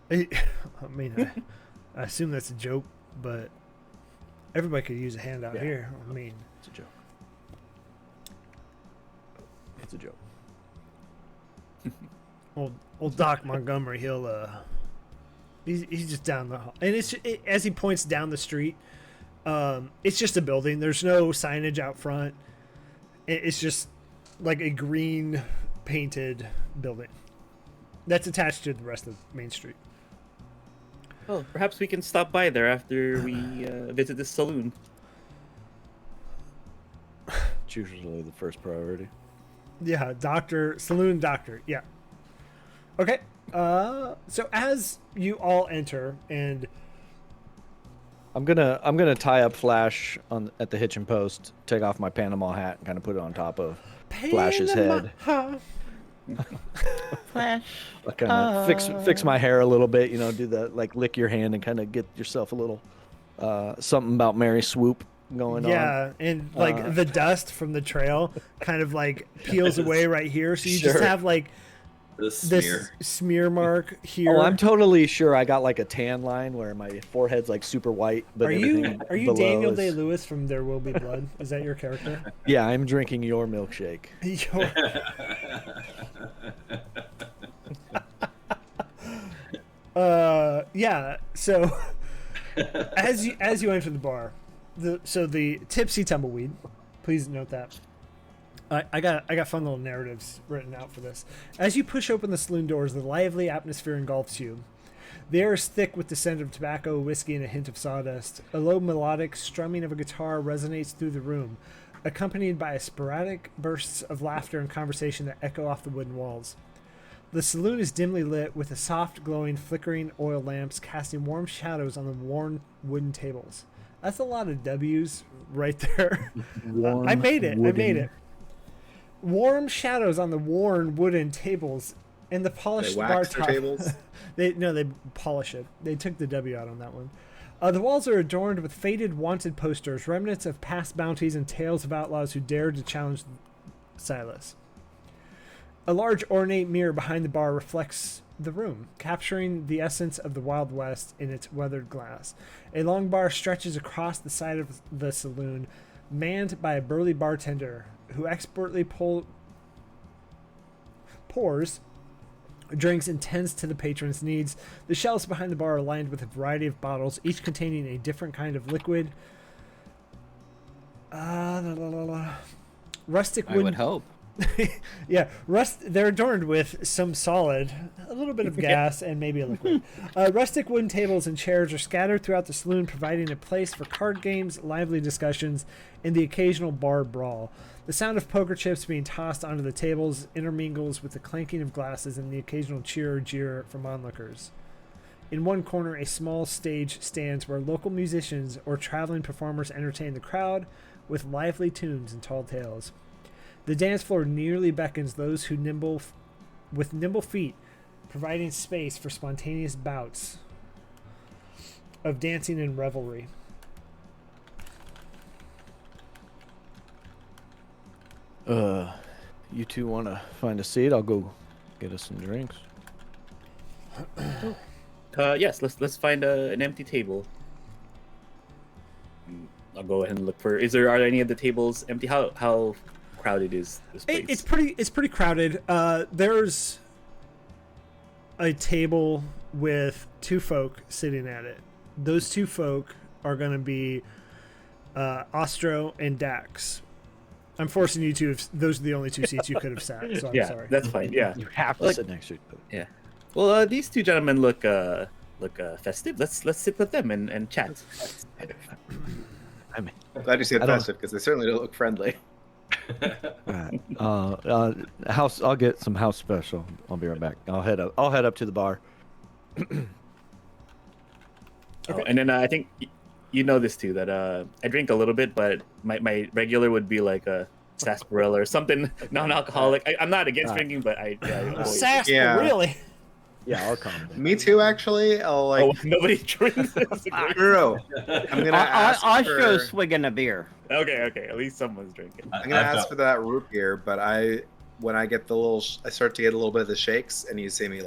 I mean, I assume that's a joke, but everybody could use a hand out here. I mean, it's a joke. It's a joke. Old Doc Montgomery, he's just down the hall, and as he points down the street, it's just a building. There's no signage out front. It's just like a green painted building that's attached to the rest of Main Street. Oh, perhaps we can stop by there after we visit this saloon. It's usually the first priority. Yeah, saloon doctor. Yeah. Okay. So as you all enter, and I'm gonna tie up Flash at the hitching post, take off my Panama hat, and kind of put it on top of Flash's head. Flash. Kind of fix my hair a little bit, do the lick your hand and kind of get yourself a little something about Mary Swoop going on. Yeah, and the dust from the trail kind of peels away right here, so you just have this smear mark here. Oh, I'm totally sure I got a tan line where my forehead's super white. But are you Daniel is... Day-Lewis from There Will Be Blood? Is that your character? Yeah, I'm drinking your milkshake. Yeah. So as you enter the bar, the tipsy tumbleweed. Please note that. I got fun little narratives written out for this. As you push open the saloon doors, the lively atmosphere engulfs you. The air is thick with the scent of tobacco, whiskey, and a hint of sawdust. A low melodic strumming of a guitar resonates through the room, accompanied by sporadic bursts of laughter and conversation that echo off the wooden walls. The saloon is dimly lit with a soft, glowing, flickering oil lamps casting warm shadows on the worn wooden tables. That's a lot of W's right there. I made it. Warm shadows on the worn wooden tables and the polished bar top. Tables? They polish it. They took the W out on that one. The walls are adorned with faded wanted posters, remnants of past bounties and tales of outlaws who dared to challenge Silas. A large ornate mirror behind the bar reflects the room, capturing the essence of the Wild West in its weathered glass. A long bar stretches across the side of the saloon, manned by a burly bartender who expertly pours drinks and tends to the patron's needs. The shelves behind the bar are lined with a variety of bottles, each containing a different kind of liquid. Rustic wooden... I would hope. Yeah, they're adorned with some solid, a little bit of gas, and maybe a liquid. Rustic wooden tables and chairs are scattered throughout the saloon, providing a place for card games, lively discussions, and the occasional bar brawl. The sound of poker chips being tossed onto the tables intermingles with the clanking of glasses and the occasional cheer or jeer from onlookers. In one corner, a small stage stands where local musicians or traveling performers entertain the crowd with lively tunes and tall tales. The dance floor nearly beckons those who with nimble feet, providing space for spontaneous bouts of dancing and revelry. You two want to find a seat? I'll go get us some drinks. Yes, let's find an empty table. I'll go ahead and look for. Are there any of the tables empty? How crowded is this place? It's pretty crowded. There's a table with two folk sitting at it. Those two folk are going to be Ostro and Dax. I'm forcing you to. If those are the only two seats you could have sat. So I'm sorry. That's fine. Yeah, You have to sit next to each other. yeah. Well, these two gentlemen look festive. Let's sit with them and chat. I mean, Glad you said festive because they certainly don't look friendly. house. I'll get some house special. I'll be right back. I'll head up to the bar. Oh, and then I think you know this too, that I drink a little bit, but my regular would be like a sarsaparilla or something non-alcoholic. I'm not against drinking, but I always... Sarsaparilla, really? Yeah, I'll calm down. Me too, actually. I'll nobody drinks this. No. I'm gonna ask Ostro's for... swigging a beer. Okay. At least someone's drinking. I'm gonna ask for that root beer, but when I get I start to get a little bit of the shakes, and you see me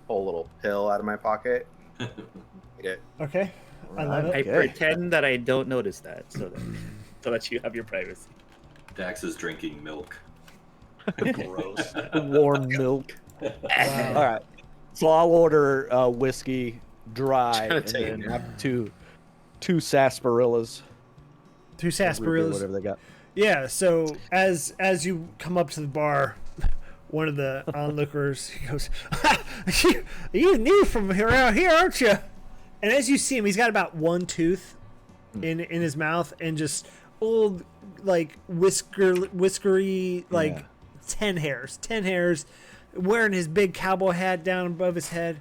pull a little pill out of my pocket. Eat it. Okay. I love it. I pretend that I don't notice that, so that you have your privacy. Dax is drinking milk. Gross. Warm milk. Wow. All right. So I'll order whiskey dry Trying and to take a then nap. two sarsaparillas. Two Root beer, sarsaparillas. whatever they got. Yeah, so as you come up to the bar, one of the onlookers, he goes, you new from around here, aren't you? And as you see him, he's got about one tooth in his mouth and just old, whiskery, 10 hairs, wearing his big cowboy hat down above his head.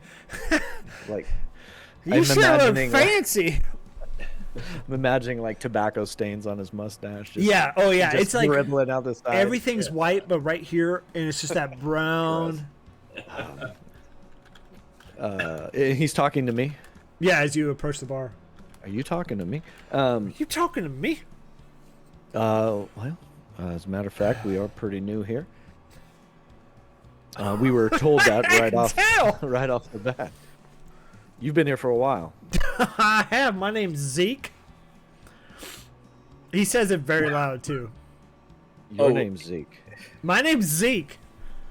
Like, You I'm sure look imagining, like- fancy. I'm imagining like tobacco stains on his mustache. Just, Yeah. Oh yeah. just It's like dribbling out the side. everything's white, but right here, and it's just that brown. He's talking to me. Yeah. As you approach the bar. Are you talking to me? You talking to me? Well, as a matter of fact, we are pretty new here. We were told that I right can off tell. right off the bat. You've been here for a while. I have. My name's Zeke. He says it very loud too. Your Oh. name's Zeke. My name's Zeke.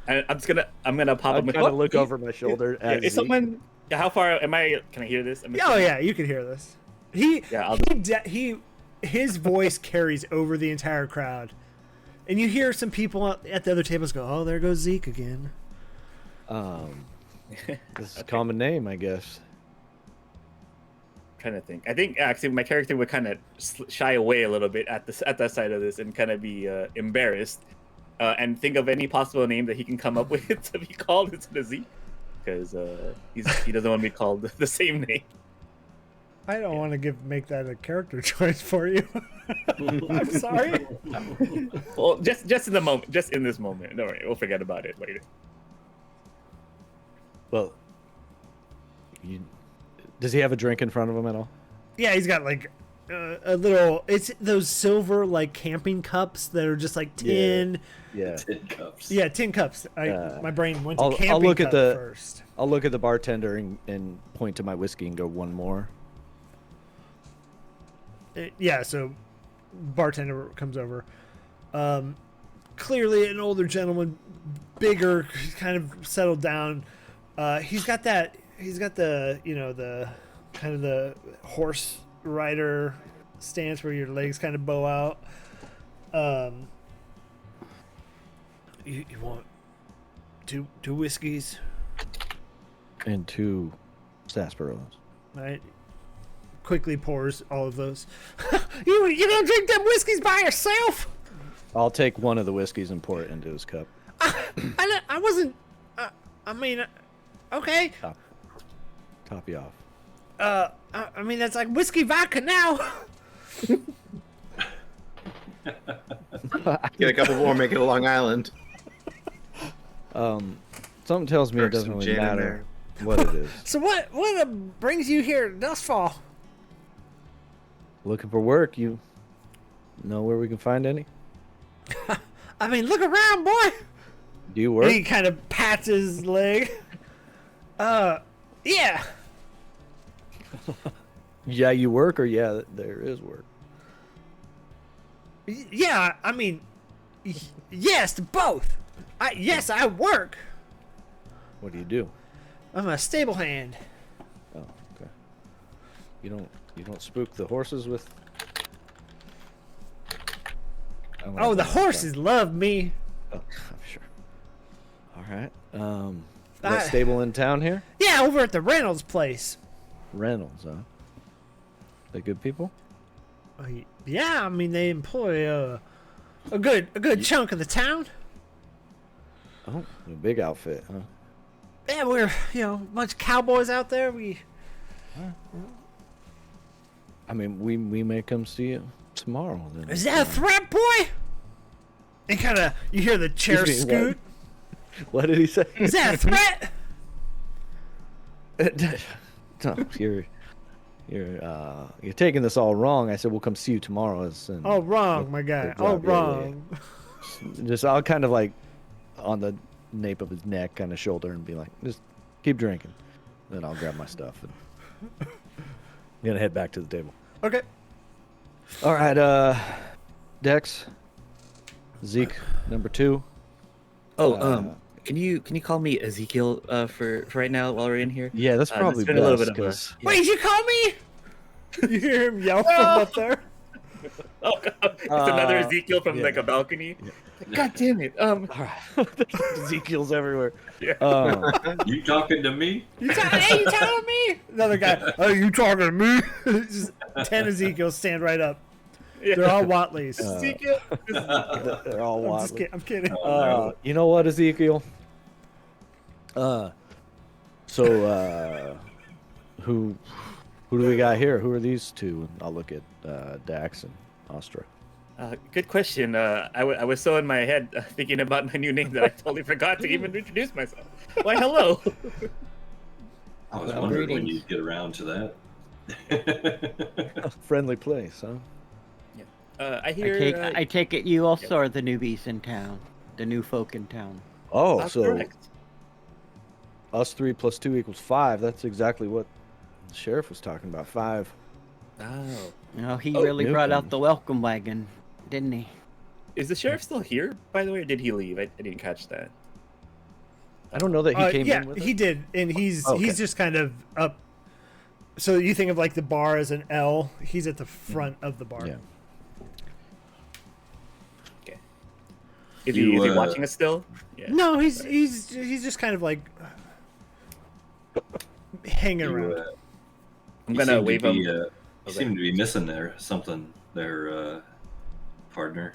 I'm gonna pop I up. kind of look over my shoulder Yeah, at is Zeke. someone? Yeah, how far am I? Can I hear this? Oh yeah, you can hear this. Yeah, His voice carries over the entire crowd, and you hear some people at the other tables go, "Oh, there goes Zeke again." This is a common name, I guess. Trying to think. I think actually my character would kind of shy away a little bit at that side of this and kind of be embarrassed, and think of any possible name that he can come up with to be called instead of Zeke, because he doesn't want to be called the same name. I don't want to make that a character choice for you. I'm sorry. Well, just in the moment, just in this moment. Don't worry, we'll forget about it later. Well, does he have a drink in front of him at all? Yeah, he's got like a little. It's those silver like camping cups that are just like tin. Yeah. Tin cups. Yeah, tin cups. My brain went to I'll camping look at cup the- first. I'll look at the bartender and point to my whiskey and go, one more. Yeah, so bartender comes over. Clearly an older gentleman, bigger, kind of settled down. He's got the the kind of the horse rider stance where your legs kind of bow out. You want two whiskeys, And 2 sarsaparillas. right? Quickly pours all of those. You don't drink them whiskeys by yourself. I'll take one of the whiskeys and pour it into his cup. I wasn't. I mean, okay. Top you off. I mean that's like whiskey vodka now. Get a couple more, make it a Long Island. Something tells me it Throw doesn't some really gin in matter what it is. So what brings you here to Dustfall? Looking for work, you know where we can find any? I mean, look around, boy. Do you work? He kind of pats his leg. Yeah. Yeah, you work, or yeah, there is work. Yeah, I mean, yes to both. Yes, I work. What do you do? I'm a stable hand. Oh, okay. You don't spook the horses with. Oh, the horses love me. Oh, I'm sure. All right. I- That stable in town here? Yeah, over at the Reynolds place. Reynolds, huh? They good people? Yeah, I mean they employ a good chunk of the town. Oh, a big outfit, huh? Yeah, we're a bunch of cowboys out there. I mean, we may come see you tomorrow. Then. Is that a threat, boy? And kind of you hear the chair Excuse me, scoot. What did he say? Is that a threat? No, you're taking this all wrong. I said we'll come see you tomorrow. Oh, wrong, my guy. good Oh, job, yeah, wrong. Just I'll kind of like on the nape of his neck, kind of shoulder, and be like, just keep drinking. Then I'll grab my stuff and I'm gonna head back to the table. Okay. All right, Dex, Zeke, number 2. Can you call me Ezekiel for right now while we're in here? Yeah, that's probably it's been a little best. bit of a 'Cause- yeah. Wait, did you call me? You hear him yell from up there? Oh god, it's another Ezekiel from like a balcony. God damn it. all right, Ezekiel's everywhere. Yeah. You talking to me? Hey, you telling me? Another guy. Oh, you talking to me? Just 10 Ezekiels stand right up. They're all Watleys. Ezekiel. They're all I'm just wobbly. kidding. I'm kidding. Oh, no. You know what, Ezekiel? So who do we got here? Who are these two? I'll look at Dax and Astra. Good question. I was so in my head thinking about my new name that I totally forgot to even introduce myself. Why, hello. I was Well, wondering when greetings. you'd get around to that. Friendly place, huh? I hear. I take it you also are the newbies in town, the new folk in town. Oh, so correct. us 3 + 2 = 5. That's exactly what the sheriff was talking about. 5. Oh, You know, he Oh, really brought out newcomers. the welcome wagon, didn't he? is the sheriff still here? By the way, or did he leave? I didn't catch that. I don't know that he came yeah, in with he us. did, and he's Okay. just kind of up. So you think of like the bar as an L. He's at the front of the bar. Yeah. Okay. Is You, he watching us still? Yeah. No, he's just kind of like hanging You, around. I'm you gonna seem to wave be, him. You Okay. seem to be missing something there, partner.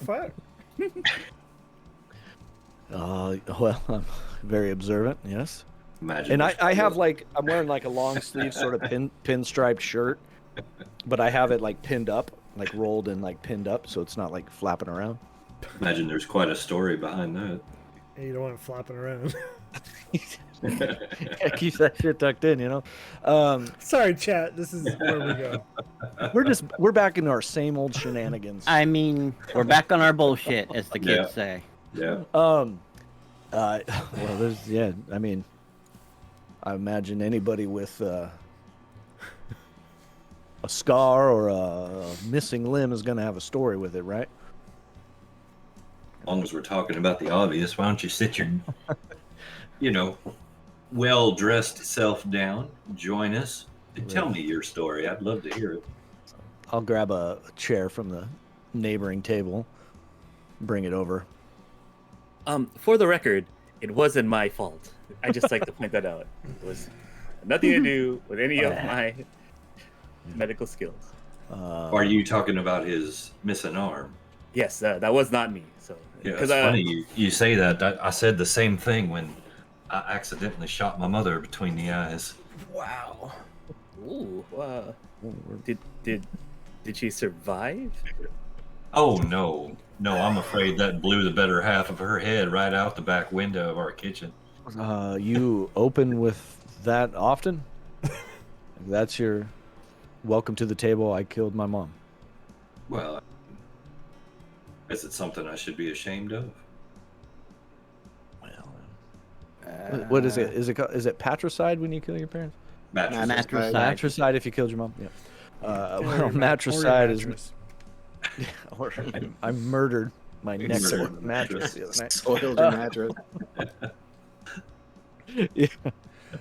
Fuck. Well, I'm very observant, yes. Imagine. And there's I have probably- like, I'm wearing like a long sleeve sort of pinstriped shirt, but I have it like pinned up, like rolled and like pinned up, so it's not like flapping around. Imagine there's quite a story behind that. Yeah, you don't want him flopping around. Yeah, keep that shit tucked in, you know. Sorry, chat. This is where we go. We're back in our same old shenanigans. I mean, we're back on our bullshit, as the kids Yeah. say. Yeah. Well, there's I mean, I imagine anybody with a scar or a missing limb is going to have a story with it, right? As long as we're talking about the obvious, why don't you sit your, well-dressed self down, join us, and tell me your story. I'd love to hear it. I'll grab a chair from the neighboring table, bring it over. For the record, it wasn't my fault. I just like to point that out. It was nothing to do with any of my medical skills. Are you talking about his missing arm? Yes, that was not me. So Yeah, it's funny you say that. I said the same thing when I accidentally shot my mother between the eyes. Wow. Ooh, did she survive? Oh no, I'm afraid that blew the better half of her head right out the back window of our kitchen. You open with that often? That's your welcome to the table. I killed my mom. Well, is it something I should be ashamed of? Well, what is it? Is it patricide when you kill your parents? Mattress. Matricide. Matricide if you killed your mom. Yeah. Or Well, your matricide is. mattress. Or I murdered my You next murdered door the mattress the other night. Soiled your mattress. Yeah.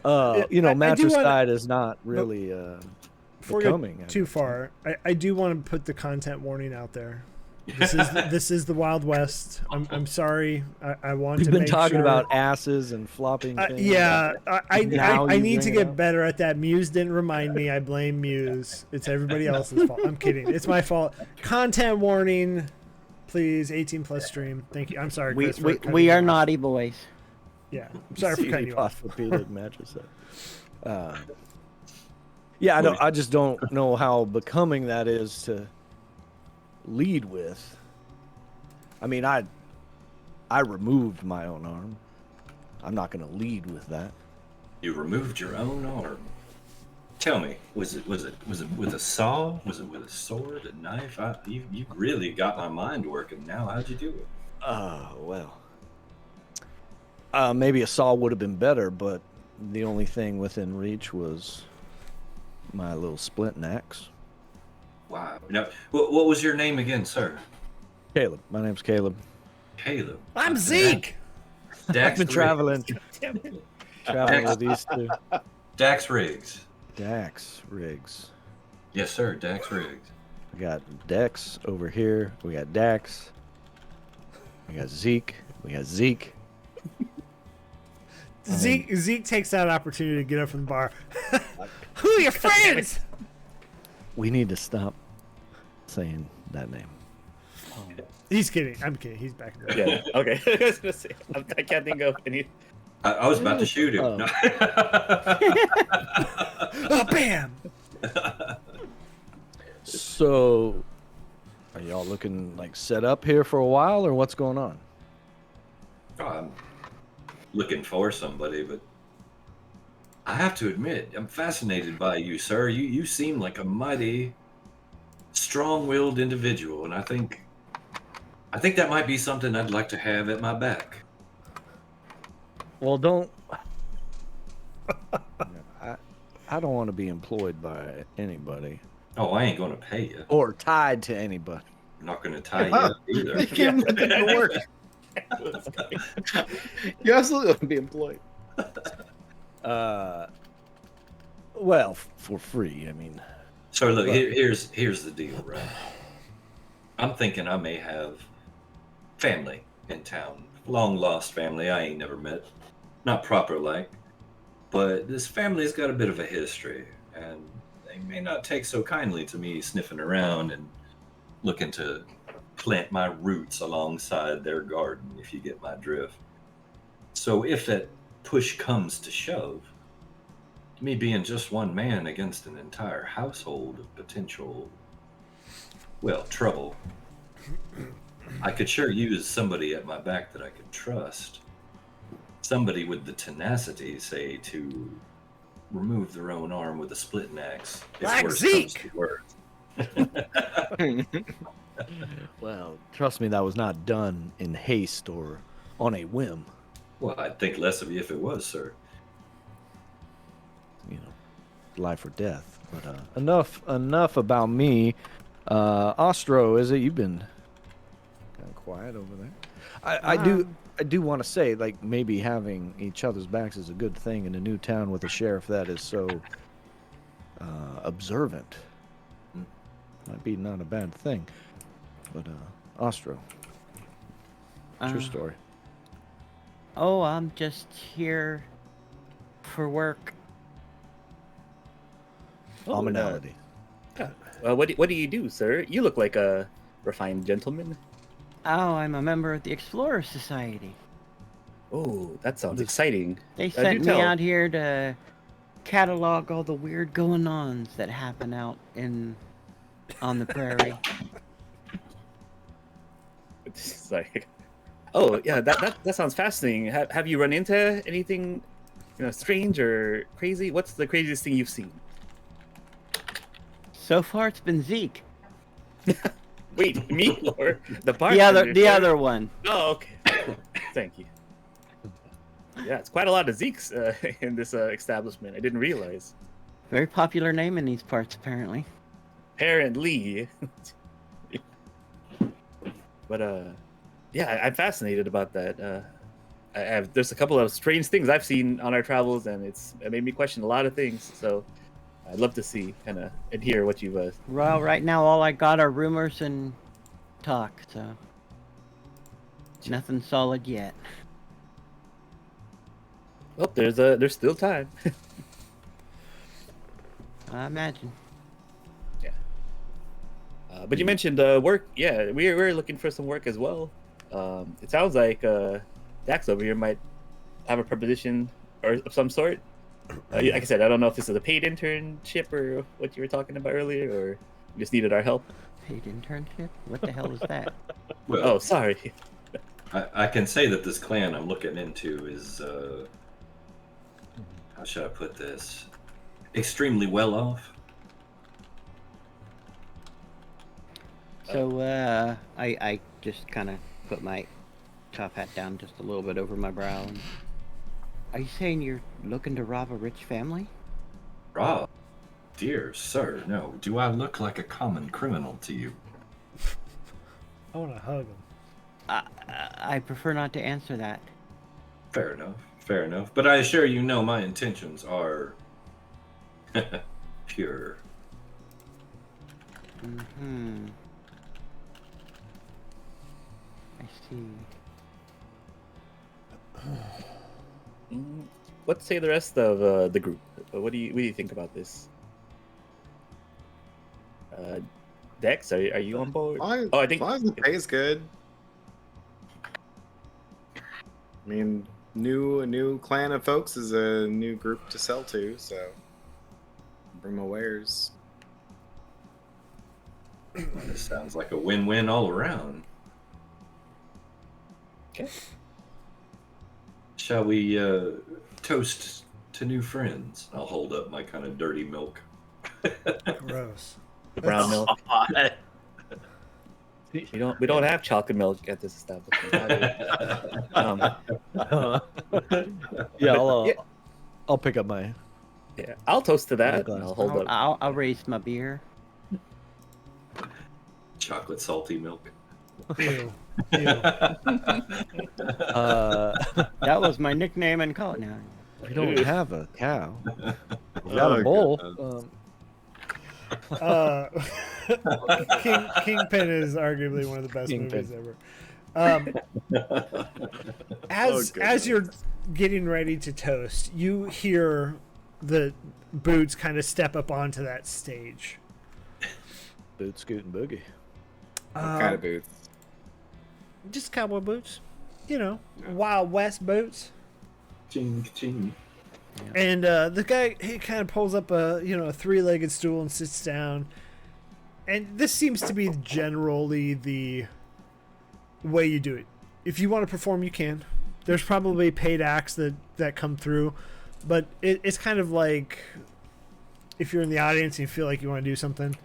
I do Matricide is not really Before we go becoming. too far, I do want to put the content warning out there. This is the Wild West. I'm sorry. I want We've to been make talking sure. about asses and flopping. things. Yeah, I Now you need to bring it get up. better at that. Muse didn't remind me. I blame Muse. It's everybody else's fault. I'm kidding. It's my fault. Content warning, please. 18+ stream. Thank you. I'm sorry, We Chris. for we, cutting we you are off. naughty boys. Yeah, I'm sorry for cutting you off. Posturepedic matricide. Yeah, I just don't know how becoming that is to lead with. I mean, I removed my own arm. I'm not going to lead with that. You removed your own arm. Tell me, was it with a saw? Was it with a sword, a knife? You really got my mind working now. How'd you do it? Well. Maybe a saw would have been better, but the only thing within reach was my little splint axe. Wow. Now, what was your name again, sir? Caleb. My name's Caleb. Caleb. I'm Zeke. Dax I've been traveling Riggs. with these two. Dax Riggs. Dax Riggs. Yes, sir. Dax Riggs. We got Dex over here. We got Dax. We got Zeke. We got Zeke. Zeke takes that opportunity to get up from the bar. Who are your friends? We need to stop saying that name. He's kidding. I'm kidding. He's back. Yeah. Okay. I was gonna say, I can't think of any. I was about to shoot him. Oh. No. Oh, bam! So, are y'all looking like set up here for a while, or what's going on? I'm looking for somebody, but I have to admit, I'm fascinated by you, sir. You seem like a mighty strong-willed individual, and I think that might be something I'd like to have at my back. Well, don't. I don't want to be employed by anybody Oh, I ain't gonna pay you. or tied to anybody. I'm not gonna tie you up either. Give him the work. You absolutely want to be employed. Well, for free. I mean, So look, here's the deal, right? I'm thinking I may have family in town, long lost family I ain't never met, not proper like, but this family's got a bit of a history, and they may not take so kindly to me sniffing around and looking to plant my roots alongside their garden, if you get my drift. So if that push comes to shove, me being just one man against an entire household of potential, well, trouble, I could sure use somebody at my back that I could trust. Somebody with the tenacity, say, to remove their own arm with a splitting axe. If Like worse Zeke! comes to worse. well, trust me, that was not done in haste or on a whim. Well, I'd think less of you if it was, sir. You know, life or death. But enough about me. Ostro, is it? You've been kind of quiet over there. I do want to say, like, maybe having each other's backs is a good thing in a new town with a sheriff that is so observant. Might be not a bad thing. But Ostro, what's your story? Oh, I'm just here for work. Commonality. What do you do, sir? You look like a refined gentleman. Oh, I'm a member of the Explorer Society. Oh, that sounds exciting. They do sent me tell. out here to catalog all the weird going-ons that happen out on the prairie. It's like, oh yeah, that sounds fascinating. Have you run into anything, strange or crazy? What's the craziest thing you've seen? So far, it's been Zeke. Wait, me or the The bartender? the sir? other one. Oh, okay. Thank you. Yeah, it's quite a lot of Zekes in this establishment. I didn't realize. Very popular name in these parts, apparently. Apparently. But yeah, I'm fascinated about that. There's a couple of strange things I've seen on our travels, and it made me question a lot of things. So I'd love to see kind of and hear what you've. Well, right now, all I got are rumors and talk, so nothing solid yet. Well, there's still time. I imagine. But you mentioned work. Yeah, we're looking for some work as well. It sounds like Dax over here might have a proposition or of some sort. Like I said, I don't know if this is a paid internship or what you were talking about earlier, or you just needed our help. Paid internship? What the hell is that? Well, Oh, sorry. I can say that this clan I'm looking into is, how should I put this? Extremely well off. So, I just kind of put my top hat down just a little bit over my brow. And... Are you saying you're looking to rob a rich family? Rob, dear sir, no. Do I look like a common criminal to you? I want to hug him. I prefer not to answer that. Fair enough, fair enough. But I assure you, no, my intentions are pure. Mm-hmm. I see. What say the rest of the group? What do you think about this? Dex, are you on board? As Oh, I think long as the pay is good. I mean, a new clan of folks is a new group to sell to, so bring my wares. This sounds like a win-win all around. Okay. Shall we toast to new friends? I'll hold up my kind of dirty milk. Gross. the brown milk. We don't have chocolate milk at this establishment. Yeah, I'll pick up my. Yeah, I'll toast to that. glass. And I'll hold up. I'll raise my beer. Chocolate salty milk. Ew. Ew. That was my nickname in college. Now, We don't have a cow. We got a bowl. Kingpin is arguably one of the best Kingpin. movies ever. As you're getting ready to toast, you hear the Boots kind of step up onto that stage. Boot, scoot, and boogie. What kind of boots? Just cowboy boots, Wild West boots. Ching, ching. And the guy, he kind of pulls up a three-legged stool and sits down. And this seems to be generally the way you do it. If you want to perform, you can. There's probably paid acts that come through, but it's kind of like if you're in the audience and you feel like you want to do something.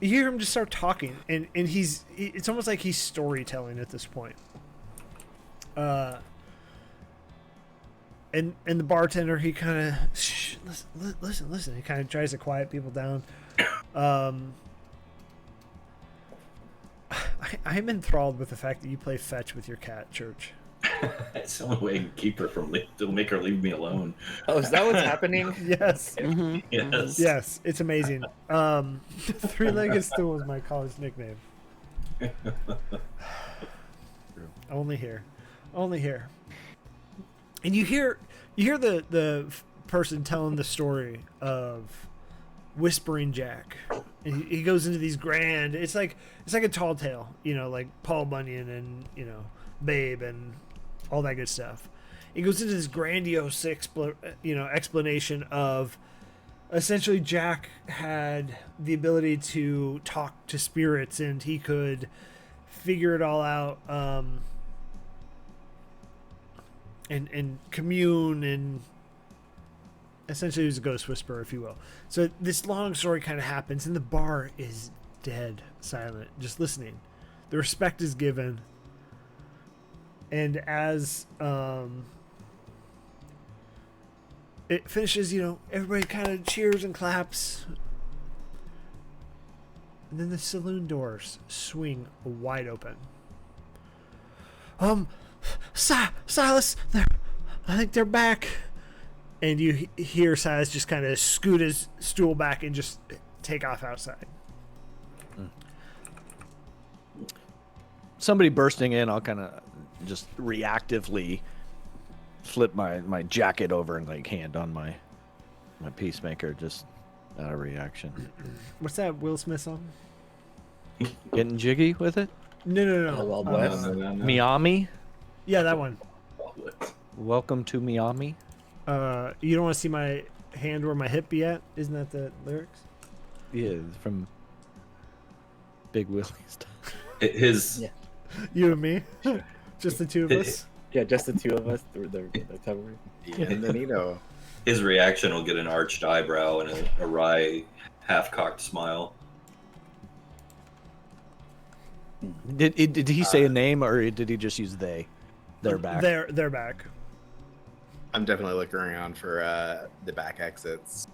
You hear him just start talking, and it's almost like he's storytelling at this point. And the bartender, he kind of listen. He kind of tries to quiet people down. I'm enthralled with the fact that you play fetch with your cat, Church. It's the only way I can keep her to make her leave me alone. Oh, is that what's happening? Yes. Yes. Yes, it's amazing. Three-legged stool is my college nickname. Only here. And you hear the person telling the story of Whispering Jack, and he goes into these grand. It's like a tall tale, like Paul Bunyan and Babe and all that good stuff. He goes into this grandiose explanation of essentially Jack had the ability to talk to spirits, and he could figure it all out. And commune, and essentially he was a ghost whisperer, if you will. So this long story kind of happens, and the bar is dead silent, just listening. The respect is given, and as it finishes, everybody kind of cheers and claps, and then the saloon doors swing wide open. Silas, I think they're back. And you hear Silas just kind of scoot his stool back and just take off outside. Somebody bursting in, I'll kind of just reactively flip my jacket over and hand on my peacemaker, just out of reaction. What's that Will Smith song? Getting jiggy with it? No. Wild West. Miami? Yeah, that one. Welcome to Miami. You don't want to see my hand where my hip be at? Isn't that the lyrics? Yeah, from Big Willie stuff. His You and me? Just the two of us? Yeah, just the two of us. The cover. And then his reaction will get an arched eyebrow and a wry, half-cocked smile. Did he say a name, or did he just use they? They're back. They're back. I'm definitely looking around for the back exits.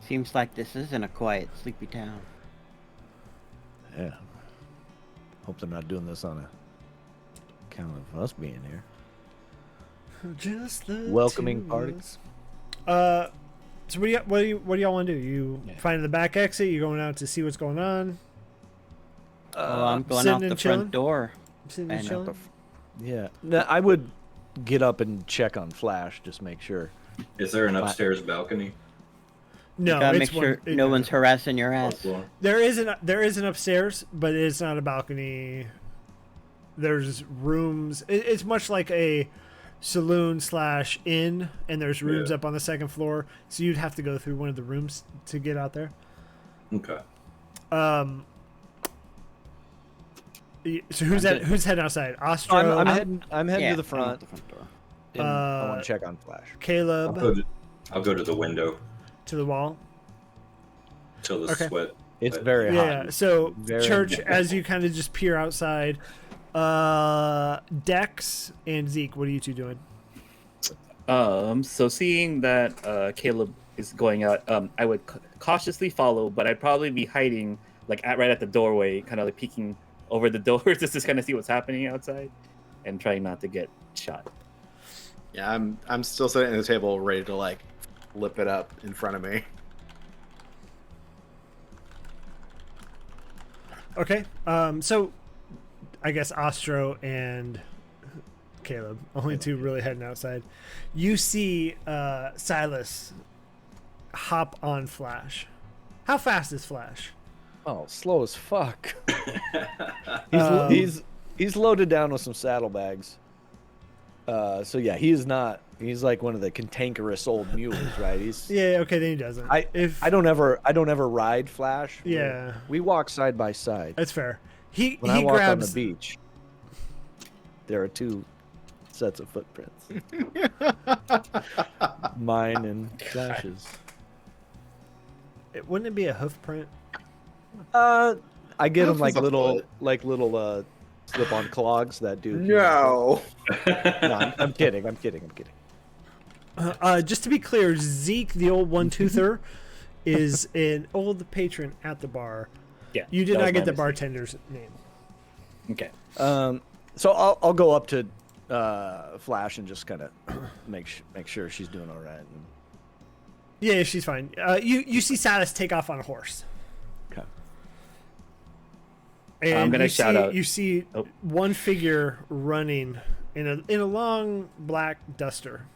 Seems like this isn't a quiet, sleepy town. Yeah. Hope they're not doing this on account of us being here. Just the Welcoming two party. of us. So what do y'all want to do? You finding the back exit? You going out to see what's going on? I'm going sitting out the and chilling? front door. Sitting and And chilling? Yeah. No, I would get up and check on Flash, just make sure. Is there an upstairs balcony? No, Gotta it's make sure one, no one's harassing your Top ass. floor. There is an upstairs, but it's not a balcony. There's rooms. It's much like a saloon / inn, and there's rooms Yeah. up on the second floor. So you'd have to go through one of the rooms to get out there. Okay. So who's heading outside? Ostro, I'm heading Yeah, to the I'm front. at the front door. And I want to check on Flash. Caleb I'll go to the window to the wall. till the Okay. sweat. It's very Yeah. hot. So Very Church, hot. as you kind of just peer outside, Dex and Zeke, what are you two doing? So seeing that Caleb is going out, I would cautiously follow, but I'd probably be hiding like right at the doorway, kind of like peeking over the doors just to kind of see what's happening outside, and trying not to get shot. Yeah, I'm still sitting at the table, ready to like flip it up in front of me. Okay. So I guess Ostro and Caleb, only two really heading outside. You see Silas hop on Flash. How fast is Flash? Oh, slow as fuck. Um, He's loaded down with some saddlebags. So yeah, he's like one of the cantankerous old mules, right? Yeah, okay, then he doesn't. I don't ever ride Flash. Yeah. We walk side by side. That's fair. He When I walk grabs on the beach, there are two sets of footprints. Mine and Flash's. Wouldn't it be a hoof print? I get them Hoof like is a little foot. slip-on clogs that do. No. No, I'm kidding. Just to be clear, Zeke, the old one-toother, is an old patron at the bar. Yeah. You did that was not get my the mistake. bartender's name. Okay. So I'll go up to Flash and just kind of make sure she's doing all right. Yeah, she's fine. You see Silas take off on a horse. Okay. And I'm gonna you shout see, out- You see Oh. one figure running in a long black duster.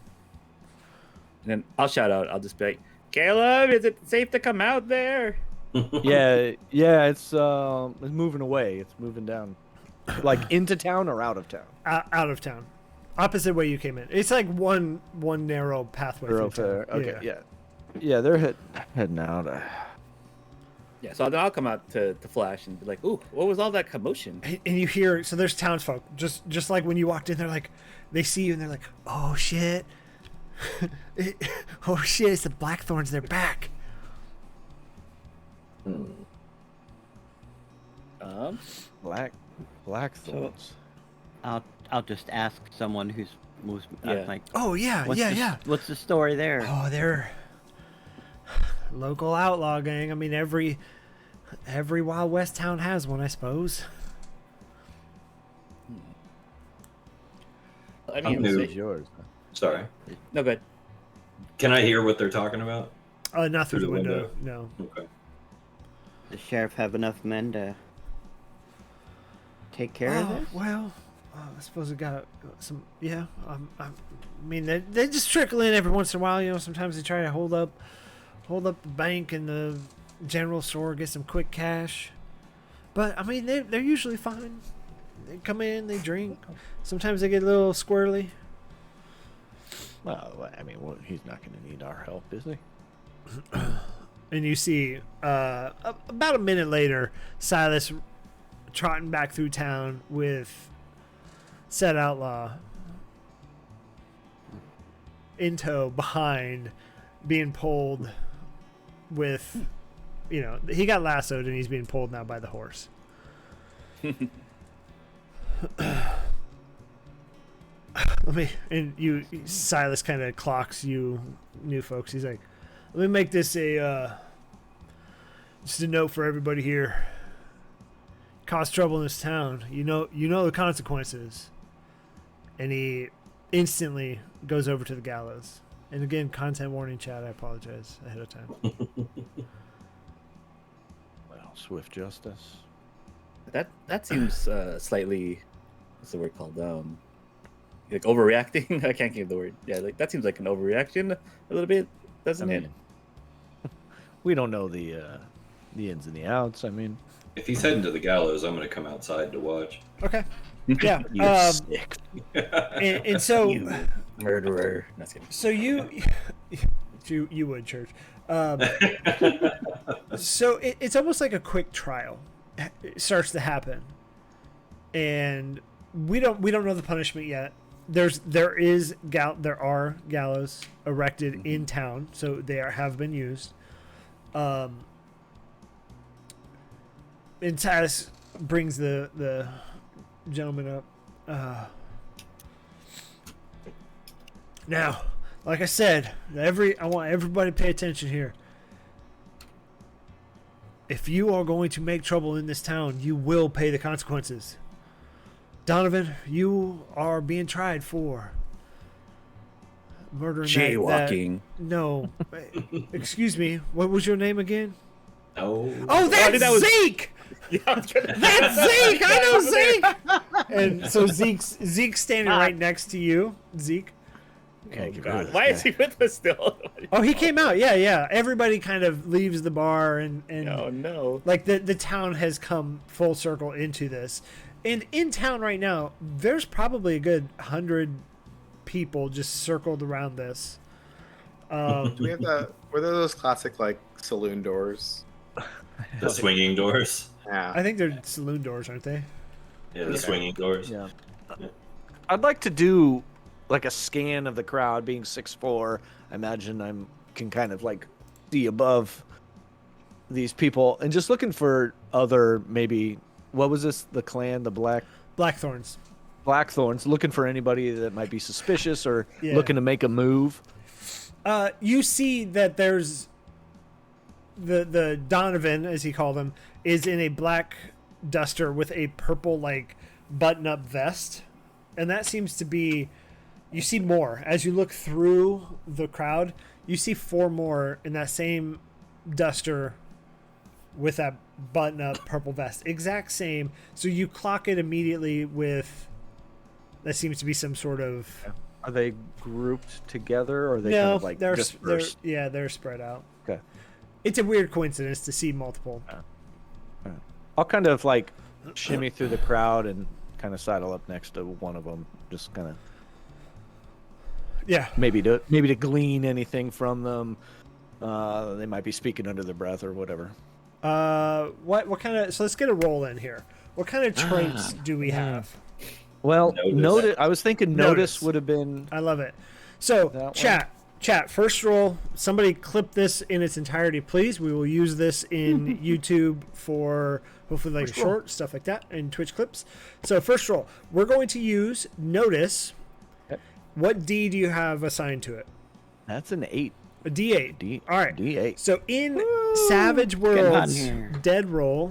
And then I'll shout out. I'll just be like, Caleb, is it safe to come out there? Yeah, it's moving away. It's moving down, like into town or out of town. Out of town, opposite way you came in. It's like one narrow pathway through Thoroughfare. town. Okay, yeah, they're heading out. Yeah, so then I'll come out to Flash and be like, ooh, what was all that commotion? And you hear, so there's townsfolk, just like when you walked in, they're like, they see you and they're like, oh shit, oh shit, it's the Blackthorns, they're back. Black thorns. I'll just ask someone who's Yeah. like, Oh yeah, what's the story there? Oh, they're local outlaw gang. I mean, every Wild West town has one, I suppose. I I'm mean, new. It's yours. Sorry. no good. Can I hear what they're talking about? Not through Through the the window. window. No. Okay. Does the sheriff have enough men to take care of this? Well, I suppose we got some. Yeah. I mean, they just trickle in every once in a while. You know, sometimes they try to hold up the bank and the general store, get some quick cash. But I mean, they're usually fine. They come in, they drink. Sometimes they get a little squirrely. Well, I mean, he's not going to need our help, is he? And you see, about a minute later, Silas trotting back through town with said outlaw in tow behind, being pulled with, he got lassoed and he's being pulled now by the horse. Silas kind of clocks you new folks. He's like, let me make this just a note for everybody here. Cause trouble in this town. You know the consequences. And he instantly goes over to the gallows. And again, content warning, chat. I apologize ahead of time. Well, swift justice. That seems slightly, what's the word called? Like overreacting. I can't give the word. Yeah, like that seems like an overreaction a little bit, doesn't it? we don't know the ins and the outs. I mean, If he's heading to the gallows, I'm going to come outside to watch. Okay. Yeah. you're sick. And so, You murderer. That's kidding. so you would, Church. So it's almost like a quick trial. It starts to happen, and we don't know the punishment yet. There are gallows erected in town, so they have been used. And Titus brings the gentleman up. Now, like I said, I want everybody to pay attention here. If you are going to make trouble in this town, you will pay the consequences. Donovan, you are being tried for murdering Jaywalking. No. Excuse me. What was your name again? Oh. Oh, that's that was- Zeke! Yeah, I was gonna- That's Zeke! I know Zeke! And so Zeke's standing right next to you. Zeke. Okay, God, why is he with us still? Oh, he came out. Yeah. Everybody kind of leaves the bar and Oh no. like the town has come full circle into this. And in town right now, there's probably a good 100 people just circled around this. Do we have were there those classic like saloon doors? The swinging doors. Yeah. I think they're saloon doors, aren't they? Yeah, the swinging doors. Yeah. I'd like to do like a scan of the crowd. Being 6'4", I imagine I can kind of like see above these people and just looking for other maybe. What was this? The clan, the Blackthorns. Blackthorns. Looking for anybody that might be suspicious or Yeah. looking to make a move. You see that there's the Donovan, as he called him, is in a black duster with a purple like button-up vest, and that seems to be. You see more as you look through the crowd. You see 4 more in that same duster with that button-up purple vest, exact same. So you clock it immediately with. That seems to be some sort of. Are they grouped together or are they No, kind of like they're dispersed? they're spread out. Okay. It's a weird coincidence to see multiple. I'll kind of like shimmy through the crowd and kind of sidle up next to one of them, just kind of Yeah. maybe to glean anything from them. They might be speaking under their breath or whatever. What kind of? So let's get a roll in here. What kind of traits do we have? Well, Notice. I was thinking Notice. notice would have been. I love it. So That chat. First roll. Somebody clip this in its entirety, please. We will use this in YouTube for hopefully like short stuff like that and Twitch clips. So first roll. We're going to use notice. Okay. What D do you have assigned to it? That's an 8. A D8. All right. D8. So in Savage getting hot Worlds, in here. dead roll.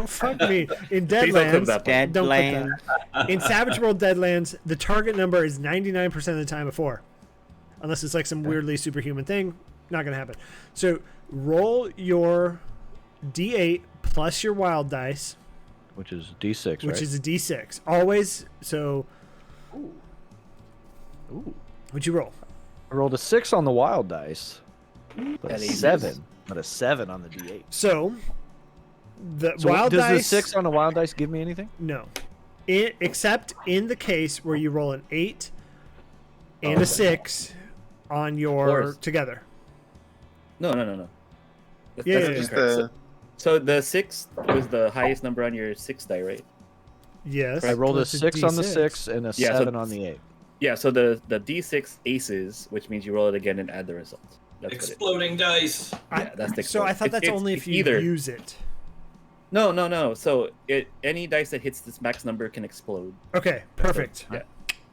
Fuck me. In Please don't clip Deadlands, that part. don't clip Deadlands. that. In Savage World Deadlands, the target number is 99% of the time a 4, unless it's like some weirdly superhuman thing. Not gonna happen. So roll your D8 plus your wild dice, Which is D6, which right? is a D6. Always. So Ooh. what'd you roll? I rolled a 6 on the wild dice, but a That is- 7. But a 7 on the D8. So the So wild does dice. the 6 on the wild dice give me anything? No. Except in the case where you roll an 8 and a 6 on your Course. together. No. Yeah, That's yeah, Just incorrect. the So the 6 was the highest number on your 6 die, right? Yes. I rolled a plus 6 on the D6. 6 and a Yeah, so 7 on the 8. Yeah, so the D6 aces, which means you roll it again and add the result. That's what it is. Exploding dice. Yeah, that's the So I thought that's only if you either. use it. No. So any dice that hits this max number can explode. Okay, perfect. Yeah.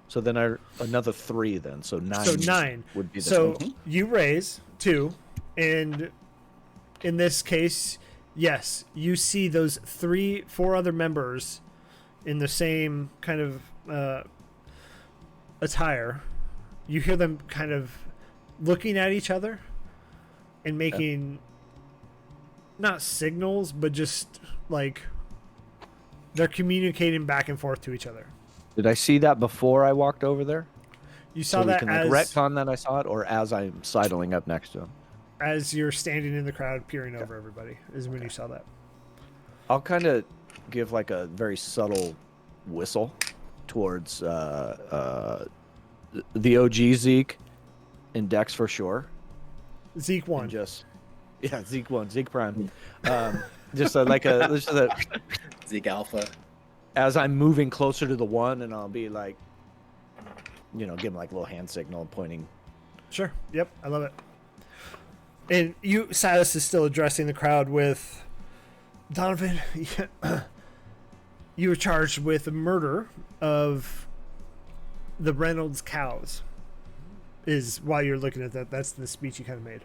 So then another 3 then. So 9. So 9. would be the So same. you raise 2, and in this case, yes, you see those 4 other members in the same kind of attire. You hear them kind of looking at each other and making not signals, but just like they're communicating back and forth to each other. Did I see that before I walked over there? You saw so we that can as like retcon that I saw it, or as I'm sidling up next to him. as you're standing in the crowd peering over everybody is when you saw that. I'll kind of give like a very subtle whistle towards the OG Zeke and Dex for sure. Zeke won. Zeke won. Zeke Prime. Just a Zeke Alpha. as I'm moving closer to the one, and I'll be like, give him like a little hand signal pointing. Sure. Yep. I love it. And Silas is still addressing the crowd with, Donovan, you were charged with the murder of the Reynolds cows. Is why you're looking at that. That's the speech you kind of made.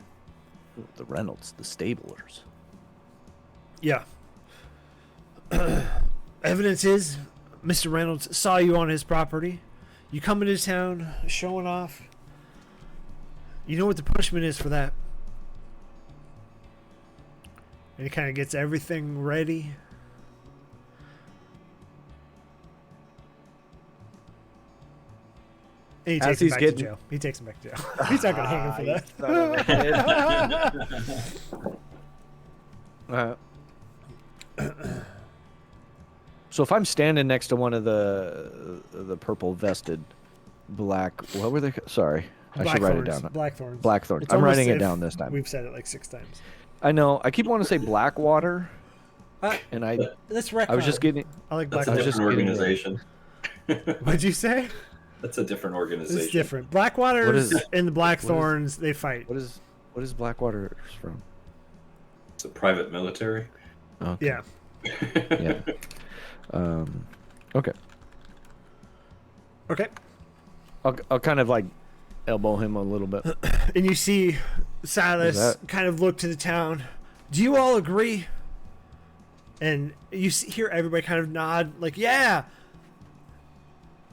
The Reynolds, the stablers. Yeah. Evidence is Mr. Reynolds saw you on his property. You come into town showing off. You know what the punishment is for that. And he kind of gets everything ready. And he takes him back to jail. He takes him back to jail. He's not going to hang him for that. So if I'm standing next to one of the purple vested black, what were they? Sorry, I should write it down. Blackthorns. Blackthorns. It's I'm almost writing it if down this time. We've said it like 6 times. I know. I keep wanting to say Blackwater, and Let's I was just getting. I like That's Blackwater. a different organization. What'd you say? That's a different organization. It's different. Blackwater's and the Blackthorns, they fight. What is Blackwater from? It's a private military. Okay. Yeah. Yeah. Okay. Okay. I'll kind of like elbow him a little bit. And you see Silas kind of look to the town. Do you all agree? And you hear everybody kind of nod, like, yeah.